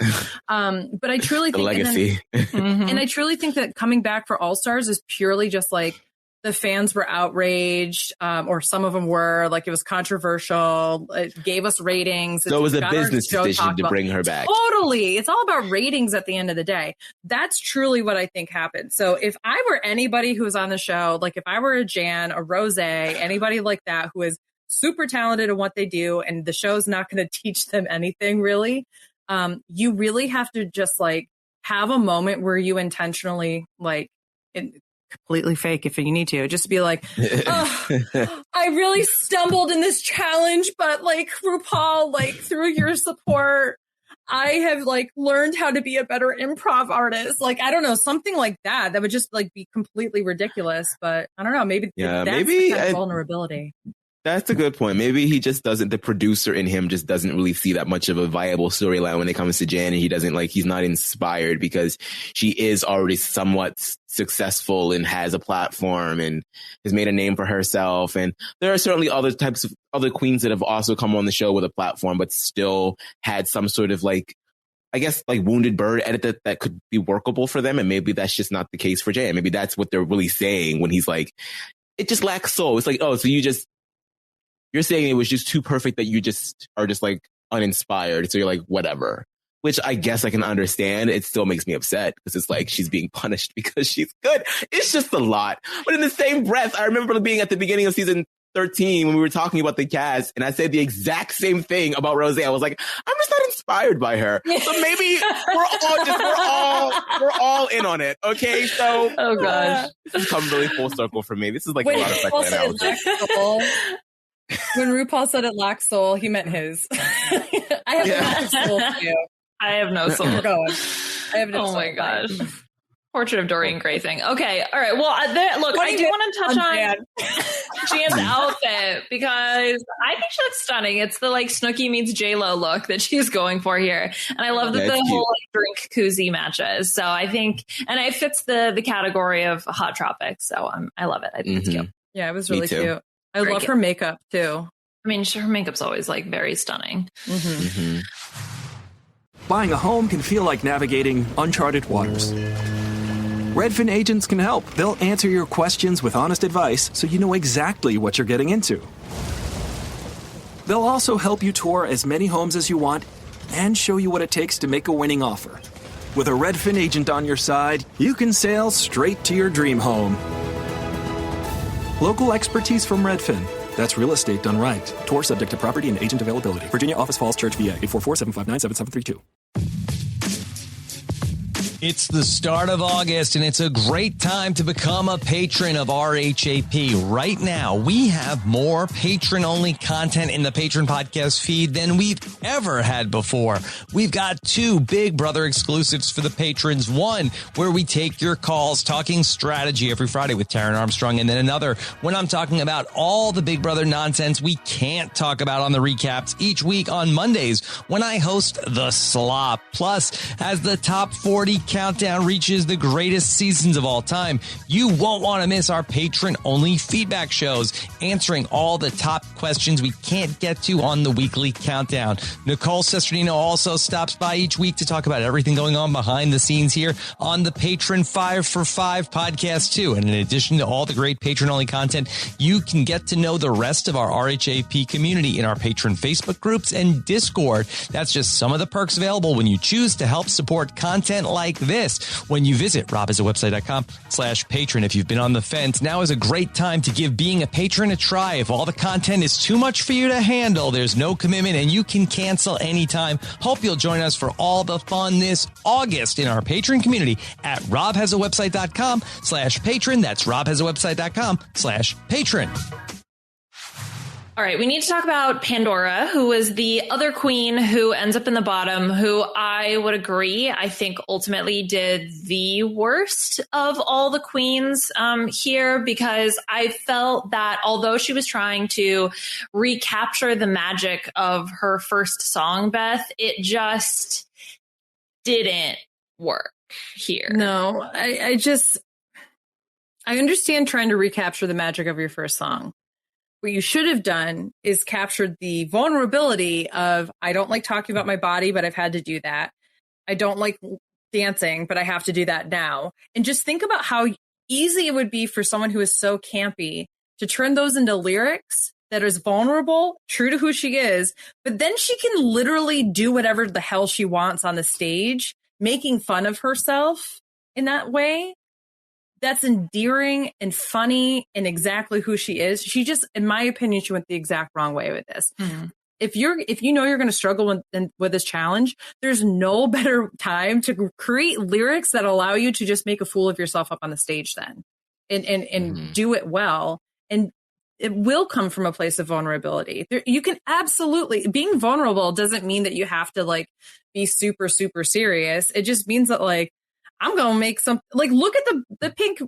But I truly think legacy. And I truly think that coming back for All Stars is purely just like, the fans were outraged, or some of them were, like, it was controversial. It gave us ratings. So it was a business decision to bring her back. Totally. It's all about ratings at the end of the day. That's truly what I think happened. So if I were anybody who was on the show, like if I were a Jan, a Rosé, anybody like that who is super talented in what they do, and the show's not going to teach them anything really. You really have to just like have a moment where you intentionally like completely fake if you need to, just be like, oh, I really stumbled in this challenge, but like RuPaul, like through your support, I have like learned how to be a better improv artist. Like, I don't know, something like that. That would just like be completely ridiculous. But I don't know, maybe that's the kind of vulnerability. That's a good point. Maybe he just doesn't, the producer in him just doesn't really see that much of a viable storyline when it comes to Jan. And he doesn't like, he's not inspired because she is already somewhat successful and has a platform and has made a name for herself. And there are certainly other types of other queens that have also come on the show with a platform, but still had some sort of like, I guess like wounded bird edit that could be workable for them. And maybe that's just not the case for Jan. Maybe that's what they're really saying when he's like, it just lacks soul. It's like, oh, so you're saying it was just too perfect that you just are just like uninspired. So you're like, whatever, which I guess I can understand. It still makes me upset because it's like she's being punished because she's good. It's just a lot. But in the same breath, I remember being at the beginning of season 13 when we were talking about the cast and I said the exact same thing about Rosé. I was like, I'm just not inspired by her. So maybe we're all in on it. Okay. So, oh gosh, this has come really full circle for me. This is like a lot of speculation. When RuPaul said it lacks soul, he meant his. I have no soul too. I have no soul. I have no soul. Oh my gosh. Portrait of Dorian Gray thing. Okay. All right. Well, look, I do want to touch on Jan's outfit because I think she looks stunning. It's the like Snooki meets J-Lo look that she's going for here. And I love that the whole like, drink koozie matches. So I think, and it fits the category of Hot Tropics. So I love it. I think it's cute. Yeah, it was really cute. I love her makeup too. I mean, her makeup's always like very stunning. Buying a home can feel like navigating uncharted waters. Redfin agents can help. They'll answer your questions with honest advice so you know exactly what you're getting into. They'll also help you tour as many homes as you want and show you what it takes to make a winning offer. With a Redfin agent on your side, you can sail straight to your dream home. Local expertise from Redfin. That's real estate done right. Tour subject to property and agent availability. Virginia Office Falls Church, VA. 844-759-7732. It's the start of August, and it's a great time to become a patron of RHAP. Right now, we have more patron-only content in the Patron podcast feed than we've ever had before. We've got 2 Big Brother exclusives for the patrons. One, where we take your calls talking strategy every Friday with Taryn Armstrong, and then another when I'm talking about all the Big Brother nonsense we can't talk about on the recaps each week on Mondays when I host The Slop. Plus, as the top 40 countdown reaches the greatest seasons of all time, you won't want to miss our patron-only feedback shows, answering all the top questions we can't get to on the weekly countdown. Nicole Sesternino also stops by each week to talk about everything going on behind the scenes here on the Patron 5 for 5 podcast too. And in addition to all the great patron-only content, you can get to know the rest of our RHAP community in our patron Facebook groups and Discord. That's just some of the perks available when you choose to help support content like this. When you visit robhasawebsite.com/patron. If you've been on the fence, now is a great time to give being a patron a try. If all the content is too much for you to handle, there's no commitment and you can cancel anytime. Hope you'll join us for all the fun this August in our patron community at robhasawebsite.com/patron. That's robhasawebsite.com/patron. All right, we need to talk about Pandora, who was the other queen who ends up in the bottom, who I would agree, I think ultimately did the worst of all the queens here, because I felt that although she was trying to recapture the magic of her first song, Beth, it just didn't work here. No, I understand trying to recapture the magic of your first song. What you should have done is captured the vulnerability of, I don't like talking about my body, but I've had to do that. I don't like dancing, but I have to do that now. And just think about how easy it would be for someone who is so campy to turn those into lyrics that is vulnerable, true to who she is, but then she can literally do whatever the hell she wants on the stage, making fun of herself in that way. that's endearing and funny and exactly who she is. She just, in my opinion, she went the exact wrong way with this. Mm-hmm. If you know you're going to struggle with this challenge, there's no better time to create lyrics that allow you to just make a fool of yourself up on the stage then and do it well. And it will come from a place of vulnerability. You can absolutely, being vulnerable doesn't mean that you have to like be super, super serious. It just means that like, I'm going to make some, like, look at the pink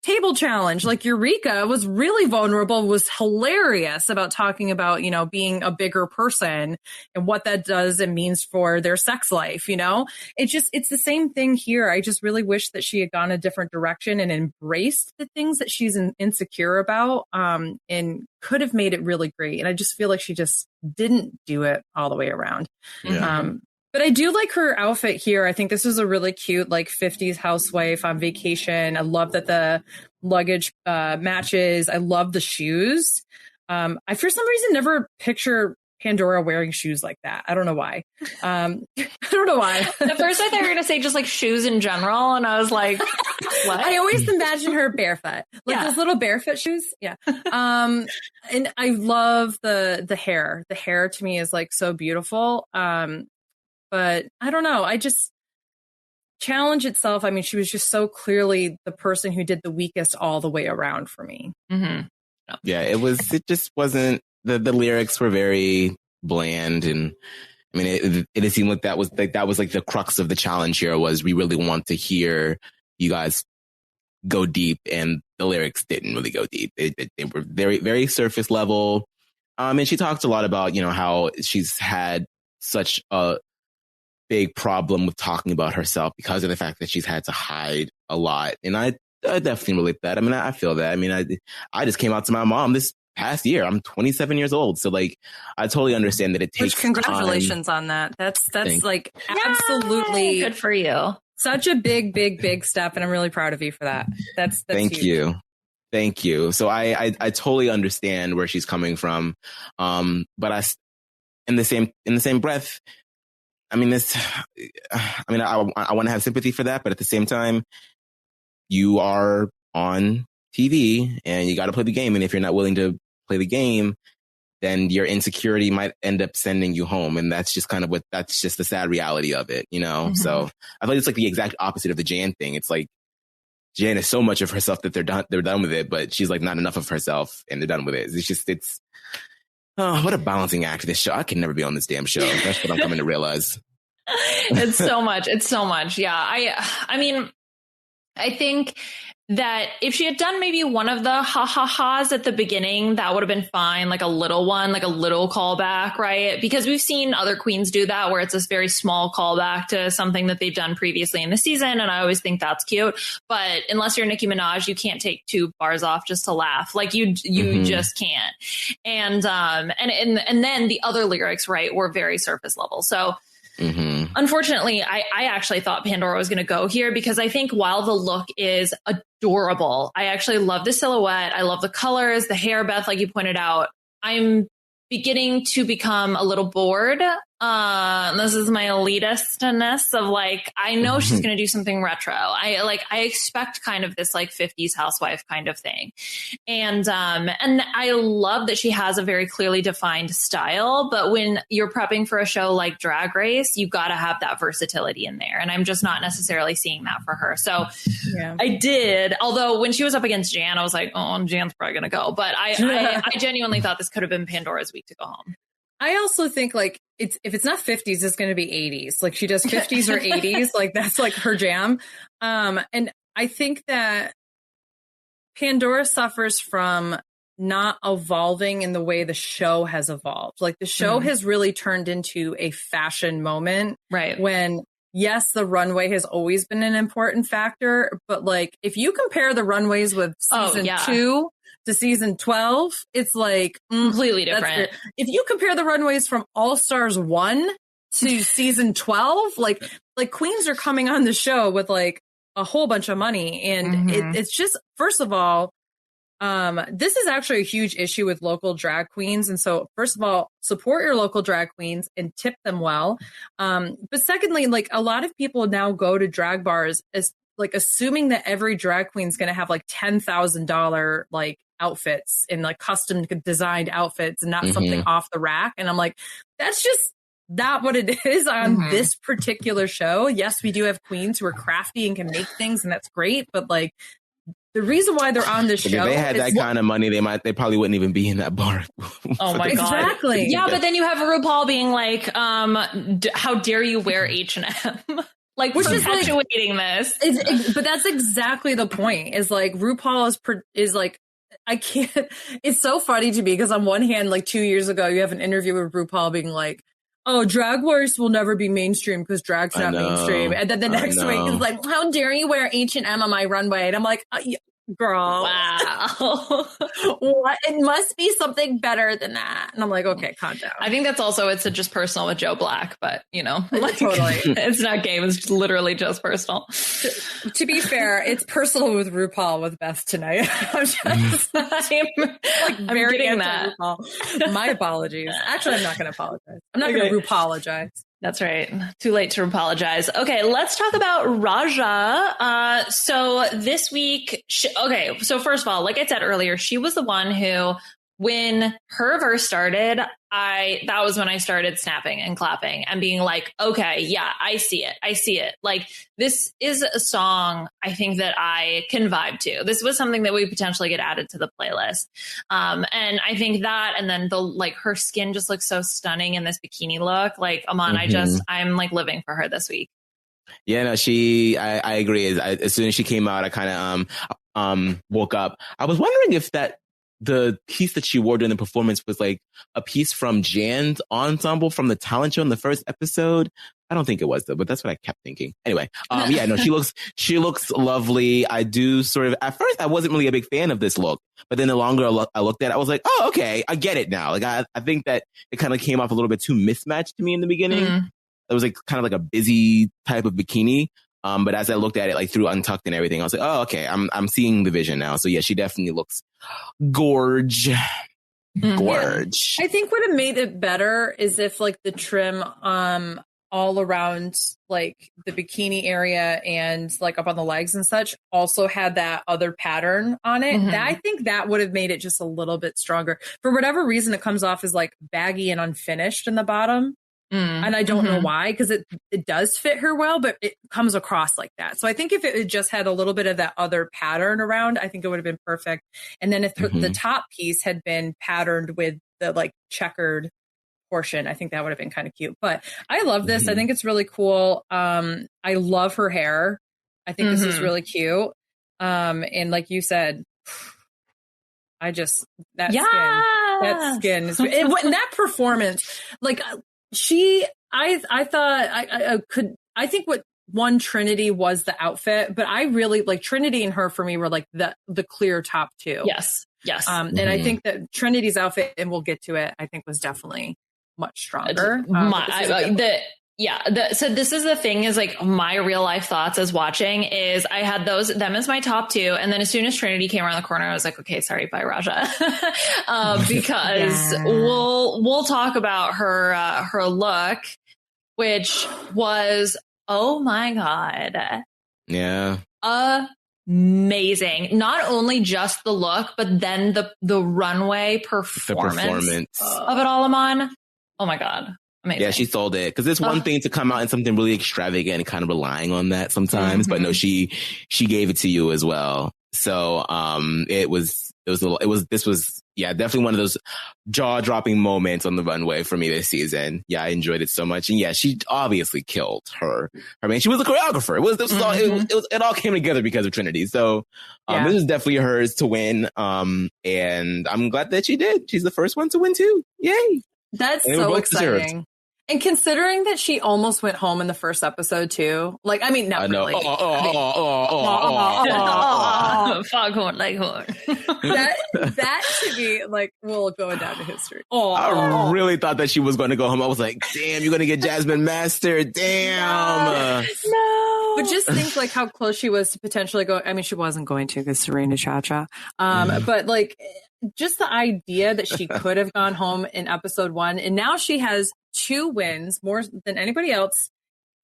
table challenge. Like Eureka was really vulnerable, was hilarious about talking about, you know, being a bigger person and what that does and means for their sex life. You know, it's the same thing here. I just really wish that she had gone a different direction and embraced the things that she's insecure about, and could have made it really great. And I just feel like she just didn't do it all the way around. Yeah. But I do like her outfit here. I think this is a really cute, like 50s housewife on vacation. I love that the luggage matches. I love the shoes. I, for some reason, never picture Pandora wearing shoes like that. I don't know why. I don't know why. At first, I thought you were going to say just like shoes in general. And I was like, what? I always imagine her barefoot, like those little barefoot shoes. Yeah. And I love the hair. The hair to me is like so beautiful. But I don't know. I just challenge itself. I mean, she was just so clearly the person who did the weakest all the way around for me. Mm-hmm. Yeah, it just wasn't, the lyrics were very bland. And I mean, it seemed like that was like the crux of the challenge here was we really want to hear you guys go deep, and the lyrics didn't really go deep. They were very, very surface level. And she talked a lot about, you know, how she's had such a big problem with talking about herself because of the fact that she's had to hide a lot. And I definitely relate to that. I mean, I feel that. I mean, I just came out to my mom this past year. I'm 27 years old. So like, I totally understand that it takes congratulations on that. That's like absolutely good for you. Such a big step. And I'm really proud of you for that. That's Thank huge. you. Thank you. So I totally understand where she's coming from. But in the same breath, I mean, I want to have sympathy for that, but at the same time, you are on TV and you got to play the game. And if you're not willing to play the game, then your insecurity might end up sending you home. And that's just that's just the sad reality of it, you know? Mm-hmm. So I feel it's like the exact opposite of the Jan thing. It's like Jan is so much of herself that they're done with it, but she's like not enough of herself and they're done with it. Oh, what a balancing act, this show. I can never be on this damn show. That's what I'm coming to realize. It's so much. It's so much. Yeah. I mean, I think that if she had done maybe one of the ha-ha-has at the beginning, that would have been fine. Like a little one, like a little callback, right? Because we've seen other queens do that where it's this very small callback to something that they've done previously in the season. And I always think that's cute. But unless you're Nicki Minaj, you can't take two bars off just to laugh. Like you just can't. And then the other lyrics, right, were very surface level. So unfortunately, I actually thought Pandora was going to go here because I think while the look is adorable, I actually love the silhouette. I love the colors, the hair, Beth, like you pointed out. I'm beginning to become a little bored. This is my elitistness of like, I know she's going to do something retro. I expect kind of this like 50s housewife kind of thing. And I love that she has a very clearly defined style, but when you're prepping for a show like Drag Race, you got to have that versatility in there. And I'm just not necessarily seeing that for her. So I did, although when she was up against Jan, I was like, oh, Jan's probably going to go. But I genuinely thought this could have been Pandora's week to go home. I also think like if it's not 50s, it's going to be 80s. Like she does 50s or 80s. Like that's like her jam. And I think that Pandora suffers from not evolving in the way the show has evolved. Like the show has really turned into a fashion moment, right? When yes, the runway has always been an important factor, but like if you compare the runways with season 2 to season 12, it's like completely different. If you compare the runways from All Stars 1 to season 12, like queens are coming on the show with like a whole bunch of money. And it's just, first of all, this is actually a huge issue with local drag queens. And so first of all, support your local drag queens and tip them well. But secondly, like a lot of people now go to drag bars as like assuming that every drag queen's going to have like $10,000 like outfits and like custom designed outfits and not something off the rack. And I'm like, that's just not what it is on this particular show. Yes, we do have queens who are crafty and can make things, and that's great. But like, the reason why they're on this show, if they had that kind of money, they probably wouldn't even be in that bar. Oh my god! Exactly. Yeah, but then you have RuPaul being like, "How dare you wear H&M?" Like, which is perpetuating this. But that's exactly the point. Is like RuPaul is like, I can't. It's so funny to me because on one hand, like 2 years ago, you have an interview with RuPaul being like, "Oh, Drag Race will never be mainstream because drag's not mainstream," and then the next week is like, "How dare you wear H&M on my runway?" And I'm like, girl, wow. What? It must be something better than that. And I'm like, okay, calm down. I think that's also, it's just personal with Joe Black, but you know, like, totally. It's not game. It's literally just personal. To be fair, it's personal with RuPaul with Beth tonight. I'm just I'm very getting anti-RuPaul. My apologies. Actually, I'm not going to apologize. I'm not going to RuPaul-apologize. That's right. Too late to apologize. Okay, let's talk about Raja. So this week, so first of all, like I said earlier, she was the one who, when her verse started, that was when I started snapping and clapping and being like, okay, yeah, I see it. Like, this is a song I think that I can vibe to. This was something that we potentially get added to the playlist. And I think that, and then her skin just looks so stunning in this bikini look. Like, Aman, I'm like living for her this week. Yeah, no, I agree. As soon as she came out, I kind of woke up. I was wondering if the piece that she wore during the performance was like a piece from Jan's ensemble from the talent show in the first episode. I don't think it was though, but that's what I kept thinking. Anyway, yeah, no, she looks lovely. I do sort of, at first I wasn't really a big fan of this look, but then the longer I looked at it, I was like, oh, okay, I get it now. Like, I think that it kind of came off a little bit too mismatched to me in the beginning. It was like kind of like a busy type of bikini. But as I looked at it, like through Untucked and everything, I was like, oh, okay, I'm seeing the vision now. So yeah, she definitely looks gorge. Gorge. Yeah. I think what have made it better is if like the trim all around like the bikini area and like up on the legs and such also had that other pattern on it. I think that would have made it just a little bit stronger. For whatever reason, it comes off as like baggy and unfinished in the bottom. And I don't know why, because it does fit her well, but it comes across like that. So I think if it just had a little bit of that other pattern around, I think it would have been perfect. And then if the top piece had been patterned with the like checkered portion, I think that would have been kind of cute. But I love this. I think it's really cool. I love her hair. I think this is really cute. And like you said, that skin is, and that performance, like, I thought I think what won Trinity was the outfit, but I really like Trinity and her for me were like the clear top two. Yes. And I think that Trinity's outfit, and we'll get to it, I think was definitely much stronger. So this is the thing, is like my real life thoughts as watching is I had them as my top two. And then as soon as Trinity came around the corner, I was like, okay, sorry, bye Raja. Because we'll talk about her look, which was, oh my God. Yeah. Amazing. Not only just the look, but then the runway performance of it all, Aman. Oh my God. Amazing. Yeah, she sold it, because it's one thing to come out in something really extravagant and kind of relying on that sometimes, but no, she gave it to you as well. So this was definitely one of those jaw-dropping moments on the runway for me this season. Yeah, I enjoyed it so much, and yeah, she obviously killed her. I mean, she was a choreographer. It all came together because of Trinity. So this was definitely hers to win, and I'm glad that she did. She's the first one to win too. Yay! That's so exciting. Deserved. And considering that she almost went home in the first episode too, like, I mean, not really. Foghorn Leghorn. That should be like, we'll go down to history. I really thought that she was going to go home. I was like, damn, you're going to get Jasmine Master. Damn. No. But just think like how close she was to potentially go. I mean, she wasn't going to, because Serena Chacha. But like, just the idea that she could have gone home in episode 1, and now she has 2 wins, more than anybody else,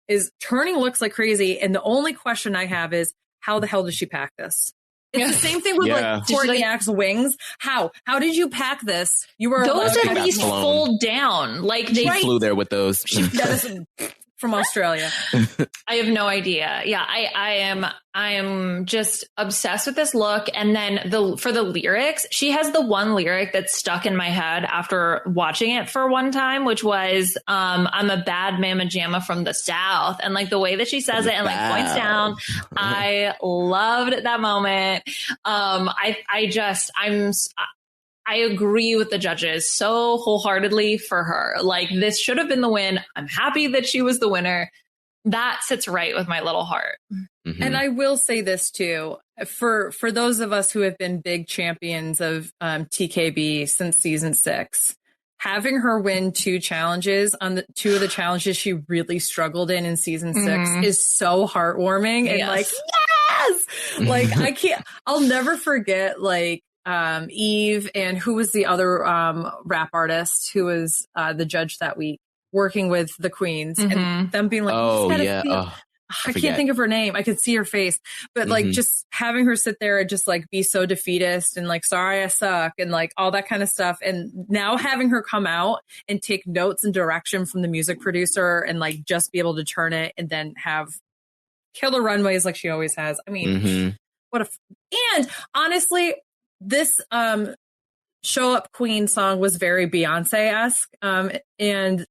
is turning looks like crazy. And the only question I have is, how the hell did she pack this? It's the same thing with like Courtney Act's wings. How did you pack this? You were those are these fold down. Like they flew there with those. That is from Australia. I have no idea. Yeah, I am just obsessed with this look. And then for the lyrics, she has the one lyric that's stuck in my head after watching it for one time, which was I'm a bad mamma jamma from the South. And like the way that she says it and like points down, I loved that moment. I agree with the judges so wholeheartedly for her. Like, this should have been the win. I'm happy that she was the winner. That sits right with my little heart. Mm-hmm. And I will say this too, for those of us who have been big champions of TKB since season 6, having her win 2 challenges on the 2 of the challenges she really struggled in season 6 is so heartwarming. And like, yes, like I'll never forget like, Eve and who was the other rap artist who was the judge that week working with the queens and them being like, I can't think of her name. I could see her face, but like just having her sit there and just like be so defeatist and like, sorry, I suck and like all that kind of stuff. And now having her come out and take notes and direction from the music producer and like just be able to turn it and then have killer runways like she always has. I mean, and honestly, this Show Up Queen song was very Beyonce-esque and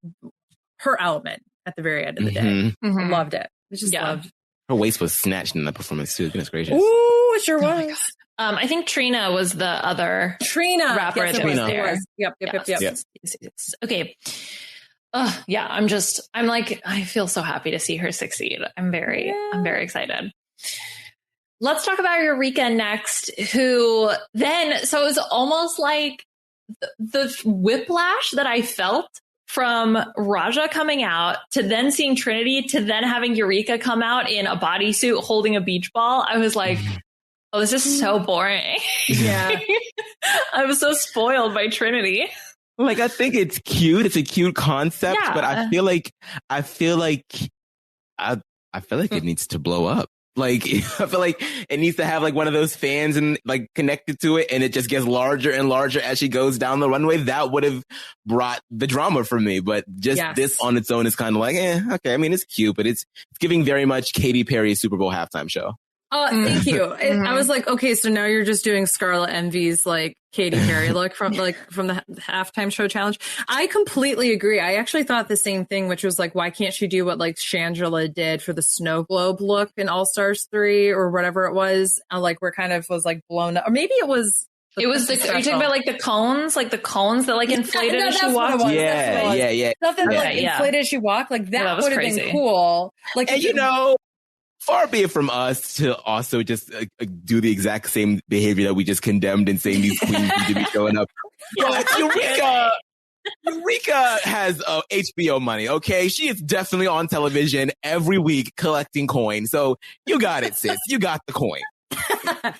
her element at the very end of the day. Loved it. I just loved. Her waist was snatched in that performance too. Goodness gracious. Ooh, it sure was. I think Trina was the other rapper that was there. Yep. Okay. I feel so happy to see her succeed. I'm very excited. Let's talk about Eureka next, so it was almost like the whiplash that I felt from Raja coming out to then seeing Trinity to then having Eureka come out in a bodysuit holding a beach ball. I was like, oh, this is so boring. Yeah. I was so spoiled by Trinity. Like, I think it's cute. It's a cute concept, but I feel like it needs to blow up. Like, I feel like it needs to have like one of those fans and like connected to it, and it just gets larger and larger as she goes down the runway. That would have brought the drama for me, but just this on its own is kind of like, okay. I mean, it's cute, but it's giving very much Katy Perry's Super Bowl halftime show. Thank you. I was like, okay, so now you're just doing Scarlet Envy's like Katy Perry look from the halftime show challenge. I completely agree. I actually thought the same thing, which was like, why can't she do what like Shangela did for the snow globe look in All Stars 3 or whatever it was? Like, where kind of was like blown up, or maybe it was. Are you talking about like the cones that like inflated as she walked? Yeah. Nothing like inflated as she walked. Like that would have been cool. Like, and far be it from us to also just do the exact same behavior that we just condemned and saying these queens need to be showing up. Eureka has HBO money, okay? She is definitely on television every week collecting coin. So you got it, sis. You got the coin. Well,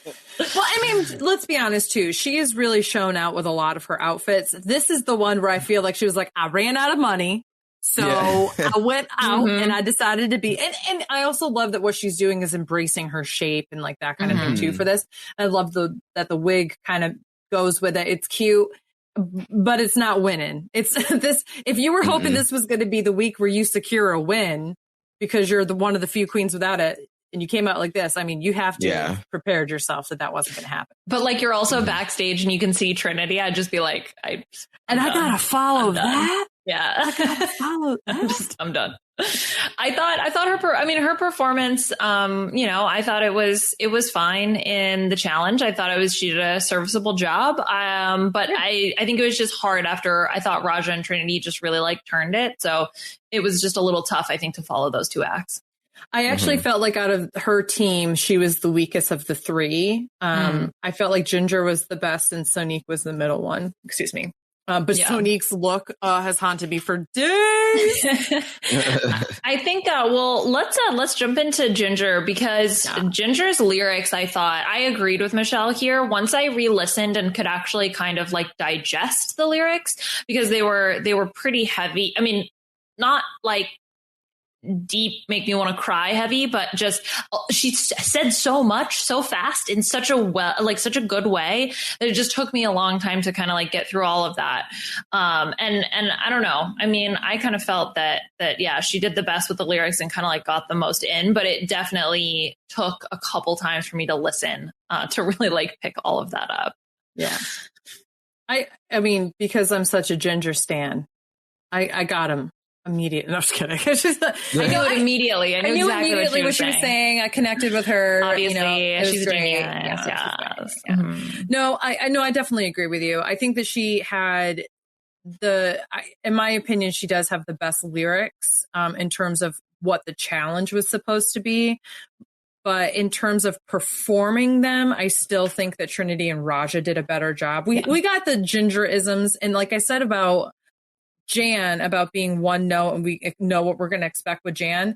I mean, let's be honest too. She has really shown out with a lot of her outfits. This is the one where I feel like she was like, I ran out of money. So I went out and I decided to be, and I also love that what she's doing is embracing her shape and like that kind of thing too for this. I love that the wig kind of goes with it. It's cute, but it's not winning. It's this, if you were hoping this was going to be the week where you secure a win because you're one of the few queens without it, and you came out like this, I mean, you have to have prepared yourself that wasn't going to happen. But like, you're also backstage and you can see Trinity. I'd just be like, I gotta follow that. Yeah. I gotta follow that. I'm done. I thought her performance, I thought it was fine in the challenge. I thought she did a serviceable job. But I think it was just hard after I thought Raja and Trinity just really like turned it. So it was just a little tough, I think, to follow those 2 acts. I actually felt like out of her team, she was the weakest of the 3. I felt like Ginger was the best and Sonique was the middle one. Excuse me. But Sonique's look has haunted me for days. I think, let's jump into Ginger because Ginger's lyrics, I agreed with Michelle here. Once I re-listened and could actually kind of like digest the lyrics because they were pretty heavy. I mean, not like deep, make me want to cry heavy, but just she said so much so fast in such a good way that it just took me a long time to kind of like get through all of that. And I don't know. I mean, I kind of felt that yeah, she did the best with the lyrics and kind of like got the most in, but it definitely took a couple times for me to listen to really like pick all of that up. Yeah. I mean, because I'm such a Ginger stan, I got him immediately. No, I'm just kidding. It's just, I knew it immediately. I knew exactly what she was saying. I connected with her. Obviously, she's great. a genius. Yeah. Mm-hmm. No, I know. I definitely agree with you. I think that she had in my opinion, she does have the best lyrics in terms of what the challenge was supposed to be. But in terms of performing them, I still think that Trinity and Raja did a better job. We got the Ginger-isms. And like I said about Jan, about being one note, and we know what we're going to expect with Jan.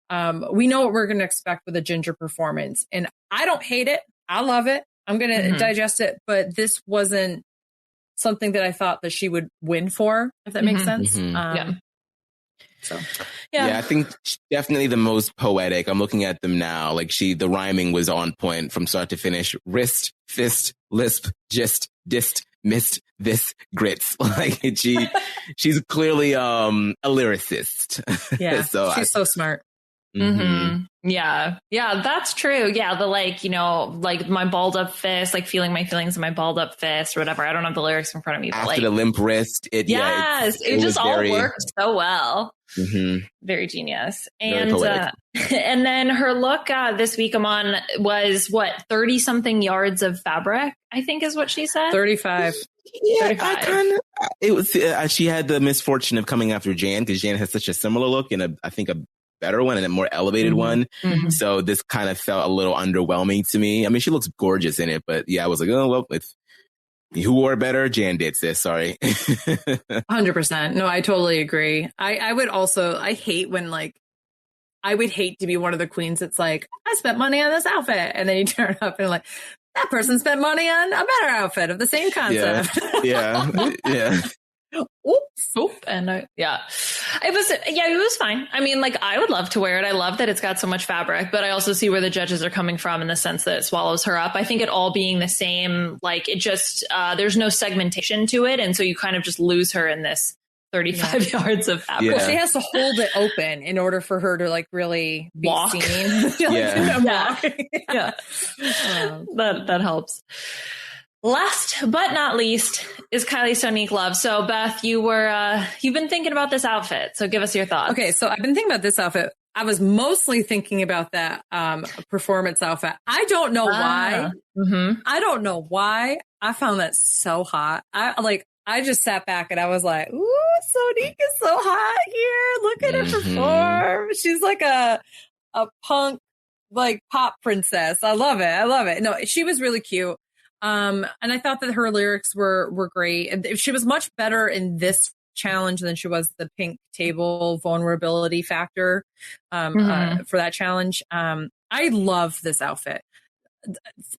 We know what we're going to expect with a Ginger performance. And I don't hate it. I love it. I'm going to digest it. But this wasn't something that I thought that she would win for, if that makes sense. Yeah. So, yeah, I think definitely the most poetic. I'm looking at them now. Like the rhyming was on point from start to finish. Wrist, fist, lisp, gist, dist, missed, this, grits. Like she's clearly a lyricist. Yeah, so she's so smart. Mm-hmm. Yeah, that's true. Yeah, the like my balled up fist, like feeling my feelings in my balled up fist or whatever. I don't have the lyrics in front of me. But after the limp wrist, it just all worked so well. Mm-hmm. Very genius. And and then her look this week, Aman, was 30 something yards of fabric, I think is what she said. 35. Yeah, 35. It was. She had the misfortune of coming after Jan because Jan has such a similar look and I think a better one and a more elevated one. Mm-hmm. So this kind of felt a little underwhelming to me. I mean, she looks gorgeous in it, but yeah, I was like, oh, well, who wore better? Jan did, sis. Sorry. 100%. No, I totally agree. I would also, I hate when I would hate to be one of the queens that's like, I spent money on this outfit. And then you turn up and like, that person spent money on a better outfit of the same concept. Yeah. Oops. And it was fine. I mean, like, I would love to wear it. I love that it's got so much fabric, but I also see where the judges are coming from in the sense that it swallows her up. I think it all being the same, like it just, there's no segmentation to it. And so you kind of just lose her in this 35 yards of fabric. Yeah. Well, she has to hold it open in order for her to like really be walk. Seen. That helps. Last but not least is Kylie Sonique Love. So Beth, you've been thinking about this outfit. So give us your thoughts. Okay. So I've been thinking about this outfit. I was mostly thinking about that performance outfit. I don't know why. Mm-hmm. I don't know why. I found that so hot. I just sat back and I was like, ooh, Sonique is so hot here. Look at her perform. She's like a punk, like pop princess. I love it. No, she was really cute. And I thought that her lyrics were great. And she was much better in this challenge than she was the pink table vulnerability factor, for that challenge. I love this outfit.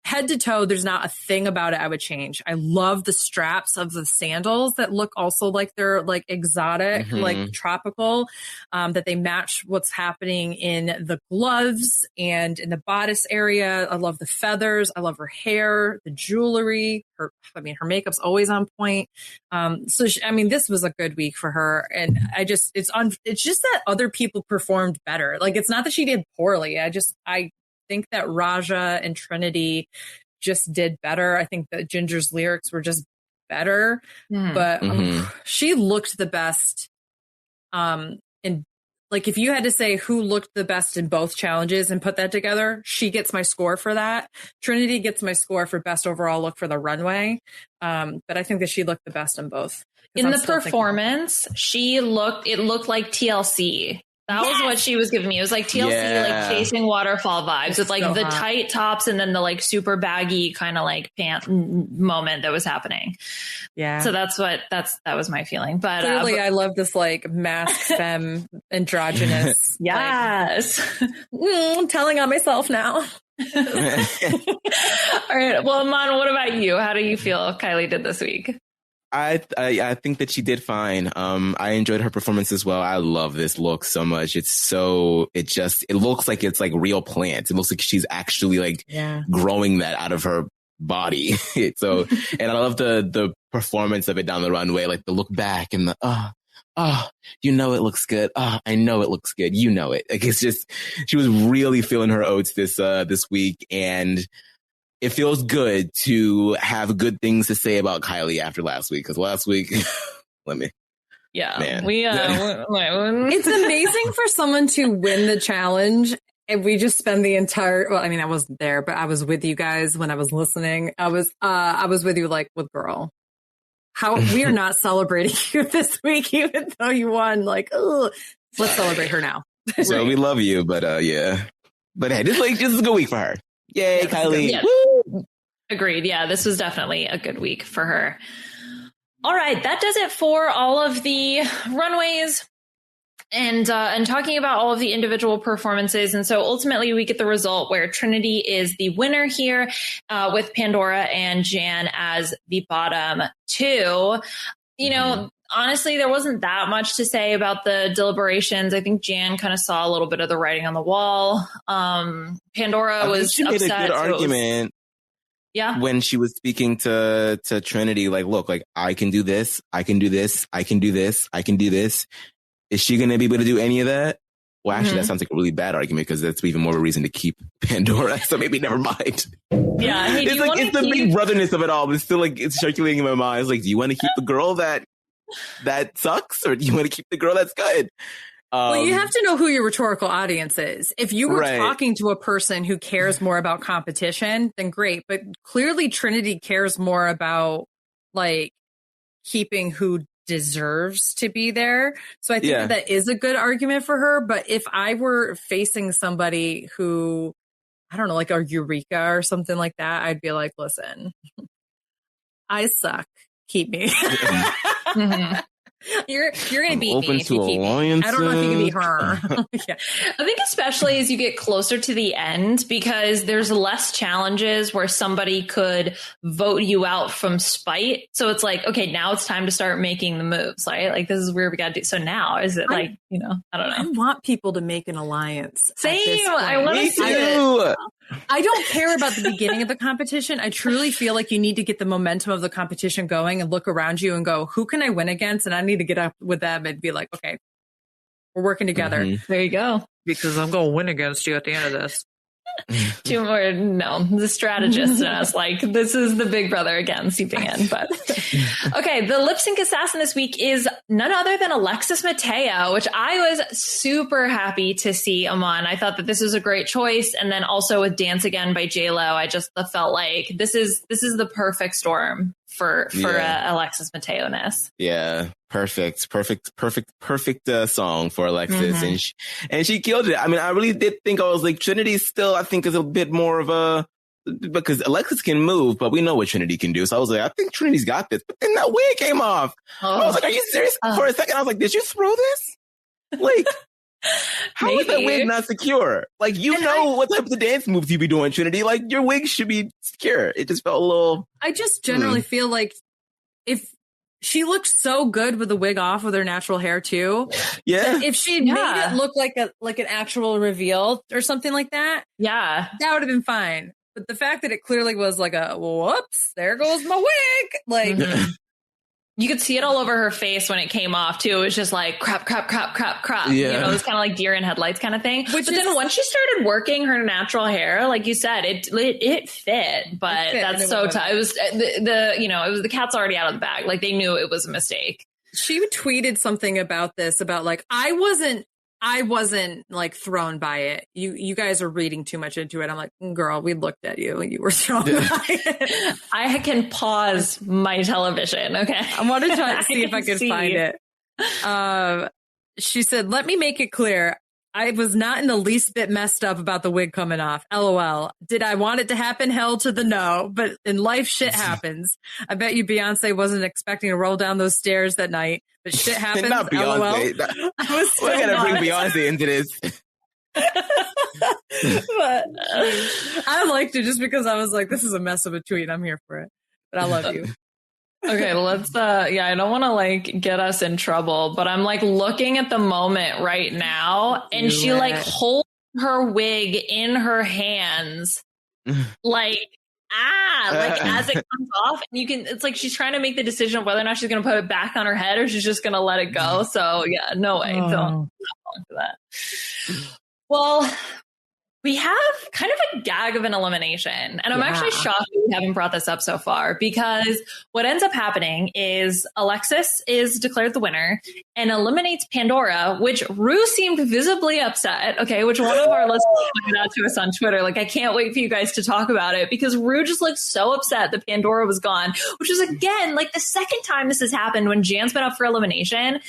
Head to toe, there's not a thing about it I would change. I love the straps of the sandals that look also like they're like exotic, like tropical, that they match what's happening in the gloves and in the bodice area. I love the feathers. I love her hair, the jewelry. Her makeup's always on point. This was a good week for her. And it's just that other people performed better. Like, it's not that she did poorly. I think that Raja and Trinity just did better. I think that Ginger's lyrics were just better, but she looked the best. If you had to say who looked the best in both challenges and put that together, she gets my score for that. Trinity gets my score for best overall look for the runway. But I think that she looked the best in both. In the performance, it looked like TLC. That was what she was giving me. It was like TLC, like chasing waterfall vibes with like the tight tops and then the like super baggy kind of like pant moment that was happening. Yeah. So that was my feeling. But clearly I love this like mask femme androgynous. Yes. I'm telling on myself now. All right. Well, Aman, what about you? How do you feel Kylie did this week? I think that she did fine. I enjoyed her performance as well. I love this look so much. It looks like it's like real plants. It looks like she's actually like growing that out of her body. So, and I love the performance of it down the runway, like the look back and the, you know, it looks good. I know it looks good. You know it. Like, it's just, she was really feeling her oats this week, and it feels good to have good things to say about Kylie after last week. Because last week, man. It's amazing for someone to win the challenge. And we just spend the entire, well, I mean, I wasn't there, but I was with you guys when I was listening. I was with you, like, with girl. How we are not celebrating you this week, even though you won. Like, ugh. Let's celebrate her now. So we love you, but yeah. But hey, this is a good week for her. Yay, Kylie. Yeah. Agreed. Yeah, this was definitely a good week for her. All right, that does it for all of the runways and talking about all of the individual performances. And so ultimately we get the result where Trinity is the winner here, with Pandora and Jan as the bottom two. You know, honestly, there wasn't that much to say about the deliberations. I think Jan kind of saw a little bit of the writing on the wall. Pandora was she made upset. a good argument. Yeah. When she was speaking to Trinity, like, look, like, I can do this, I can do this, I can do this, I can do this. Is she going to be able to do any of that? Well, actually, that sounds like a really bad argument, because that's even more of a reason to keep Pandora. So maybe never mind. Yeah. Hey, it's like, it's the big brotherness of it all, but it's still like, it's circulating in my mind. It's like, do you want to keep the girl that sucks, or do you want to keep the girl that's good? Well, you have to know who your rhetorical audience is. If you were talking to a person who cares more about competition, then great. But clearly Trinity cares more about, like, keeping who deserves to be there. So I think that is a good argument for her. But if I were facing somebody who, I don't know, like a Eureka or something like that, I'd be like, listen, I suck. Keep me. You're gonna beat open me. To alliances. I don't know if you can beat her. Yeah. I think especially as you get closer to the end, because there's less challenges where somebody could vote you out from spite. So it's like, okay, now it's time to start making the moves, right? Like, this is where we got to do. So now is it like, you know, I don't know. I want people to make an alliance. Same. I want to see it. I don't care about the beginning of the competition. I truly feel like you need to get the momentum of the competition going and look around you and go, who can I win against? And I need to get up with them and be like, okay, we're working together. There you go. Because I'm going to win against you at the end of this. Two more, no, the strategist in us, like, this is the big brother again seeping in. But okay, the lip sync assassin this week is none other than Alexis Mateo, which I was super happy to see Aman. I thought that this was a great choice, and then also with Dance Again by J-Lo, I just felt like this is the perfect storm for Alexis Mateo-ness. Yeah, perfect song for Alexis, and she killed it. I mean, I really did think, I was like, Trinity still, I think, is a bit more of a, because Alexis can move, but we know what Trinity can do. So I was like, I think Trinity's got this. But then that wig came off. I was like, are you serious? For a second, I was like, did you throw this? Like, how is that wig not secure? Like, you know what type of dance moves you be doing, Trinity. Like, your wig should be secure. It just felt a little... I just generally feel like if she looked so good with the wig off with her natural hair too. Yeah. If she made it look like an actual reveal or something like that, that would have been fine. But the fact that it clearly was like a whoops, there goes my wig. Like, you could see it all over her face when it came off too. It was just like crap. Yeah. You know, it was kind of like deer in headlights kind of thing. Then once she started working her natural hair, like you said, it fit. But that's so tough. It was it was the cat's already out of the bag. Like, they knew it was a mistake. She tweeted something about this, about like, I wasn't like thrown by it. You guys are reading too much into it. I'm like, girl, we looked at you and you were thrown by it. I can pause my television. Okay. I want to try to see if I can find it. She said, let me make it clear. I was not in the least bit messed up about the wig coming off. LOL. Did I want it to happen? Hell to the no. But in life, shit happens. I bet you Beyonce wasn't expecting to roll down those stairs that night. But shit happens. Not Beyonce. We're going to bring Beyonce into this. But I liked it just because I was like, this is a mess of a tweet. I'm here for it. But I love you. Okay, let's I don't want to like get us in trouble, but I'm like looking at the moment right now and she like holds her wig in her hands like as it comes off, and it's like she's trying to make the decision of whether or not she's going to put it back on her head or she's just going to let it go. So yeah, no way. Don't fall for that. Well, we have kind of a gag of an elimination. And I'm actually shocked that we haven't brought this up so far, because what ends up happening is Alexis is declared the winner and eliminates Pandora, which Rue seemed visibly upset. Okay, which one of our listeners pointed out to us on Twitter. Like, I can't wait for you guys to talk about it, because Rue just looked so upset that Pandora was gone, which is, again, like the second time this has happened when Jan's been up for elimination.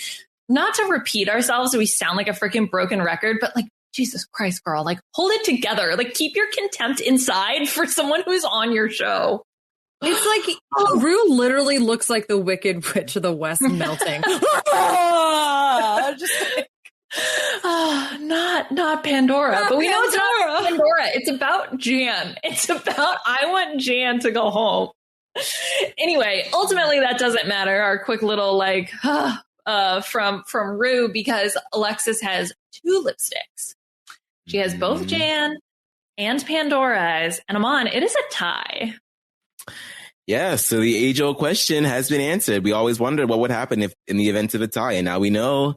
Not to repeat ourselves so we sound like a freaking broken record, but like, Jesus Christ, girl, like hold it together. Like keep your contempt inside for someone who's on your show. It's like Rue literally looks like the Wicked Witch of the West melting. Not Pandora, but we know it's not Pandora. It's about Jan. It's about, I want Jan to go home. Anyway, ultimately that doesn't matter. Our quick little like, from Rue, because Alexis has 2 lipsticks. She has both Jan and Pandora's, and Aman, it is a tie. Yeah, so the age-old question has been answered. We always wondered what would happen if in the event of a tie, and now we know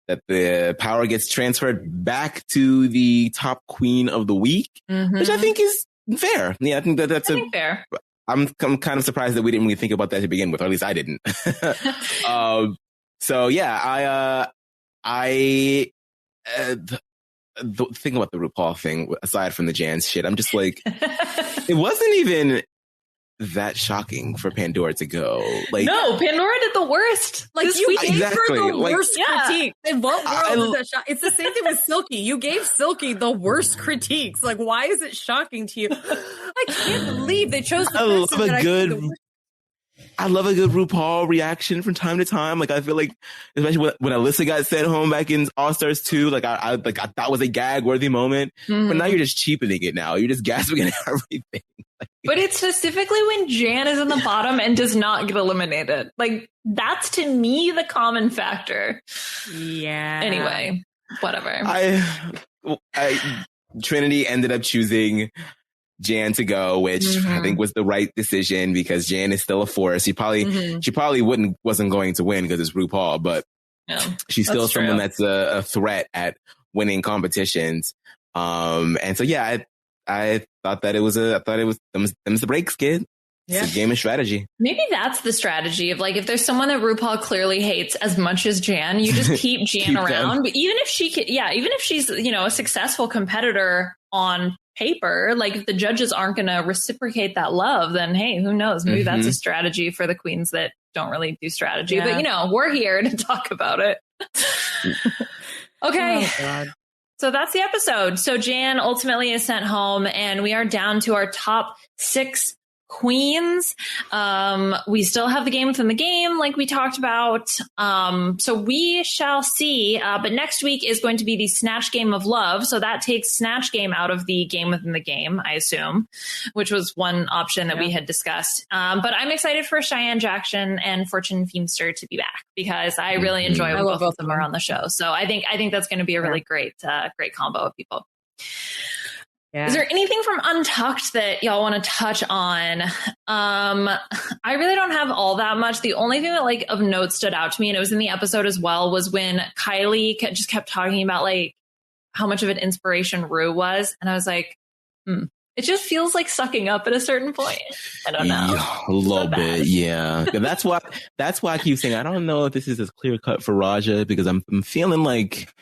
that the power gets transferred back to the top queen of the week, which I think is fair. Yeah, I think that's fair. I'm kind of surprised that we didn't really think about that to begin with, or at least I didn't. So yeah, the thing about the RuPaul thing, aside from the Jan's shit, I'm just like, it wasn't even that shocking for Pandora to go. Like, no, Pandora did the worst. Like, you gave her the worst critique. In what world is that shocking? It's the same thing with Silky. You gave Silky the worst critiques. Like, why is it shocking to you? I can't believe they chose the I love a good RuPaul reaction from time to time. Like, I feel like, especially when Alyssa got sent home back in All Stars 2, I thought was a gag worthy moment. But now you're just cheapening it now. You're just gasping at everything. But it's specifically when Jan is in the bottom and does not get eliminated. Like, that's to me the common factor. Yeah. Anyway, whatever. Trinity ended up choosing Jan to go, which I think was the right decision, because Jan is still a force. She probably wasn't going to win because it's RuPaul, but she's still someone that's a threat at winning competitions. And so yeah, I thought that it was the breaks, kid. It's a game of strategy. Maybe that's the strategy of like, if there's someone that RuPaul clearly hates as much as Jan, you just keep Jan around. But even if she's, a successful competitor on paper, like if the judges aren't going to reciprocate that love, then hey, who knows? Maybe that's a strategy for the queens that don't really do strategy. But we're here to talk about it. Okay. Oh, God. So that's the episode. So Jan ultimately is sent home, and we are down to our top 6 queens. We still have the game within the game, like we talked about. So we shall see. But next week is going to be the Snatch Game of Love. So that takes Snatch Game out of the game within the game, I assume, which was one option that we had discussed. But I'm excited for Cheyenne Jackson and Fortune Feimster to be back, because I really enjoy when both of them are on the show. So I think that's going to be a really great combo of people. Yeah. Is there anything from Untucked that y'all want to touch on? I really don't have all that much. The only thing that like of note stood out to me, and it was in the episode as well, was when Kylie just kept talking about like how much of an inspiration Rue was. And I was like, it just feels like sucking up at a certain point. I don't know. A little bit. Yeah. That's why I keep saying, I don't know if this is as clear cut for Raja, because I'm feeling like,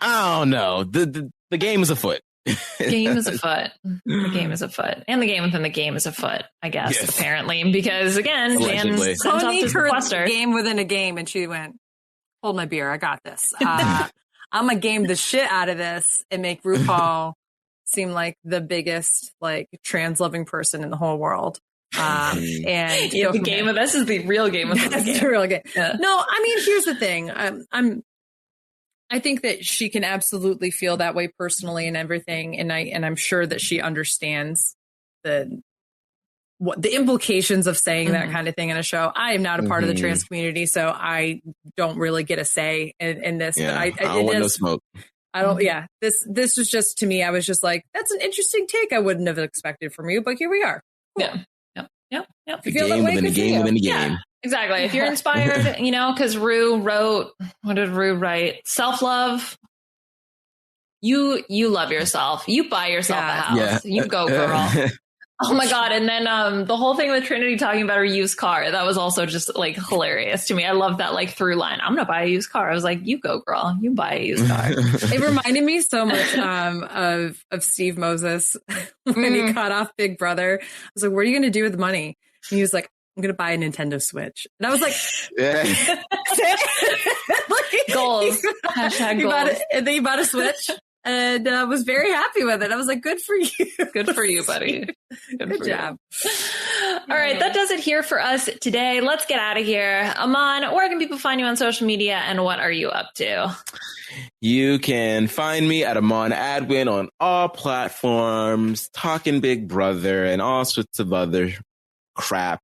I don't know. The game is afoot. The game is afoot. The game is afoot. And the game within the game is afoot, I guess, apparently. Because, again, Jan sent off to sequester. Game within a game, and she went, hold my beer, I got this. I'm going to game the shit out of this and make RuPaul seem like the biggest, like, trans-loving person in the whole world. And the game of this is the real game of the game. The real game. Yeah. No, I mean, here's the thing. I think that she can absolutely feel that way personally and everything, and I'm sure that she understands the what the implications of saying that kind of thing in a show. I am not a part of the trans community, so I don't really get a say in this. Yeah, but I don't want no smoke. I don't. Yeah, this was just, to me, I was just like, that's an interesting take. I wouldn't have expected from you, but here we are. Cool. Yeah. The game within the game within the game. Yeah, exactly. If you're inspired, because Rue wrote, what did Rue write? Self-love. You love yourself. You buy yourself a house. Yeah. You go, girl. Oh my God. And then the whole thing with Trinity talking about her used car, that was also just like hilarious to me. I love that like through line. I'm going to buy a used car. I was like, you go, girl. You buy a used car. It reminded me so much of Steve Moses when he caught off Big Brother. I was like, what are you going to do with the money? And he was like, I'm going to buy a Nintendo Switch. And I was like, goals. Hashtag goals. And then he bought a Switch. And was very happy with it. I was like, good for you. Good for you, buddy. Good job. All right. That does it here for us today. Let's get out of here. Aman, where can people find you on social media and what are you up to? You can find me at Aman Adwin on all platforms, talking Big Brother and all sorts of other crap.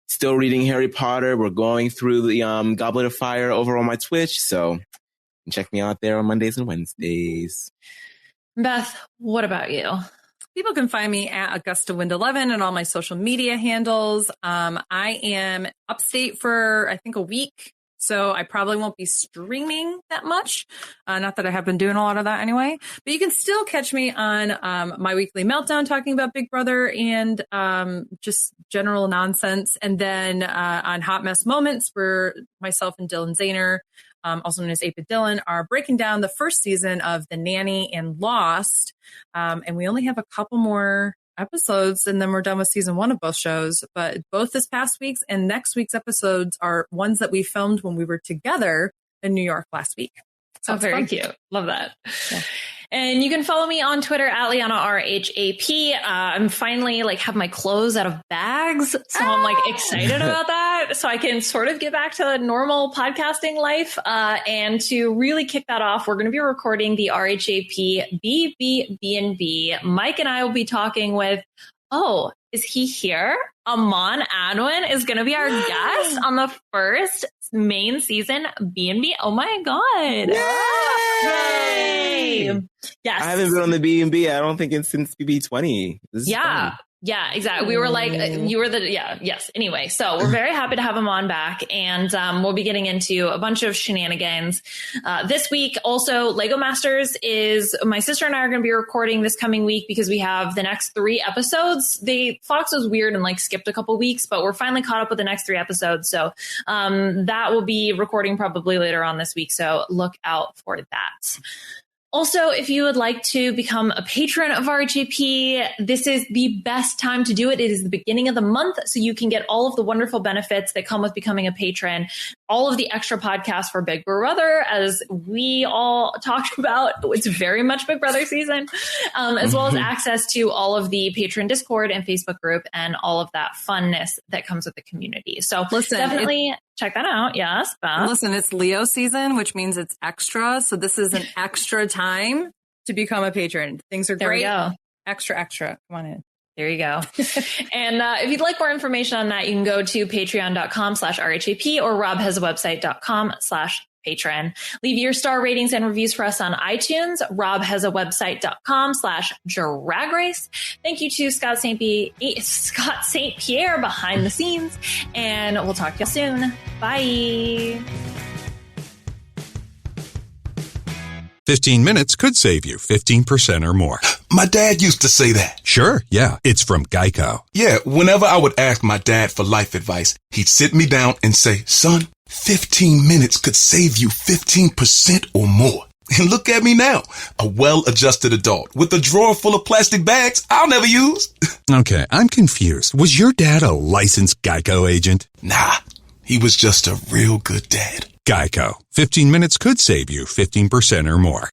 Still reading Harry Potter. We're going through the Goblet of Fire over on my Twitch. So check me out there on Mondays and Wednesdays. Beth, what about you? People can find me at Augusta Wind 11 and all my social media handles. I am upstate for, I think, a week. So I probably won't be streaming that much. Not that I have been doing a lot of that anyway. But you can still catch me on my weekly meltdown talking about Big Brother and just general nonsense. And then on Hot Mess Moments, where myself and Dylan Zahner, also known as Ape Dylan, are breaking down the first season of The Nanny and Lost. And we only have a couple more episodes and then we're done with season 1 of both shows. But both this past week's and next week's episodes are ones that we filmed when we were together in New York last week. So very cute. Love that. Yeah. And you can follow me on Twitter at Liana RHAP. I'm finally have my clothes out of bags. So I'm excited about that. So I can sort of get back to normal podcasting life. And to really kick that off, we're going to be recording the RHAP BBB&B. Mike and I will be talking with, is he here? Aman Adwin is going to be our guest on the first main season B&B. Oh my God. Yay! Yes. I haven't been on the B&B, I don't think, since BB20. Yeah. Yeah, exactly. We were you were yes. Anyway, so we're very happy to have him on back, and we'll be getting into a bunch of shenanigans this week. Also, Lego Masters is, my sister and I are going to be recording this coming week because we have the next 3 episodes. Fox was weird and skipped a couple weeks, but we're finally caught up with the next 3 episodes. So that will be recording probably later on this week. So look out for that. Also, if you would like to become a patron of RHAP, this is the best time to do it. It is the beginning of the month, so you can get all of the wonderful benefits that come with becoming a patron, all of the extra podcasts for Big Brother, as we all talked about. It's very much Big Brother season, as well as access to all of the patron Discord and Facebook group and all of that funness that comes with the community. So definitely check that out. Yes, Beth. Listen, it's Leo season, which means it's extra. So this is an extra time to become a patron. Things are great. There we go. Extra. Come on in. There you go. And if you'd like more information on that, you can go to patreon.com/RHAP or robhasawebsite.com/patron. Leave your star ratings and reviews for us on iTunes, robhasawebsite.com/drag race. Thank you to Scott St. Pierre behind the scenes, and we'll talk to you soon. Bye. 15 minutes could save you 15% or more. My dad used to say that. Sure, yeah. It's from Geico. Yeah, whenever I would ask my dad for life advice, he'd sit me down and say, son, 15 minutes could save you 15% or more. And look at me now, a well-adjusted adult with a drawer full of plastic bags I'll never use. Okay, I'm confused. Was your dad a licensed Geico agent? Nah, he was just a real good dad. Geico. 15 minutes could save you 15% or more.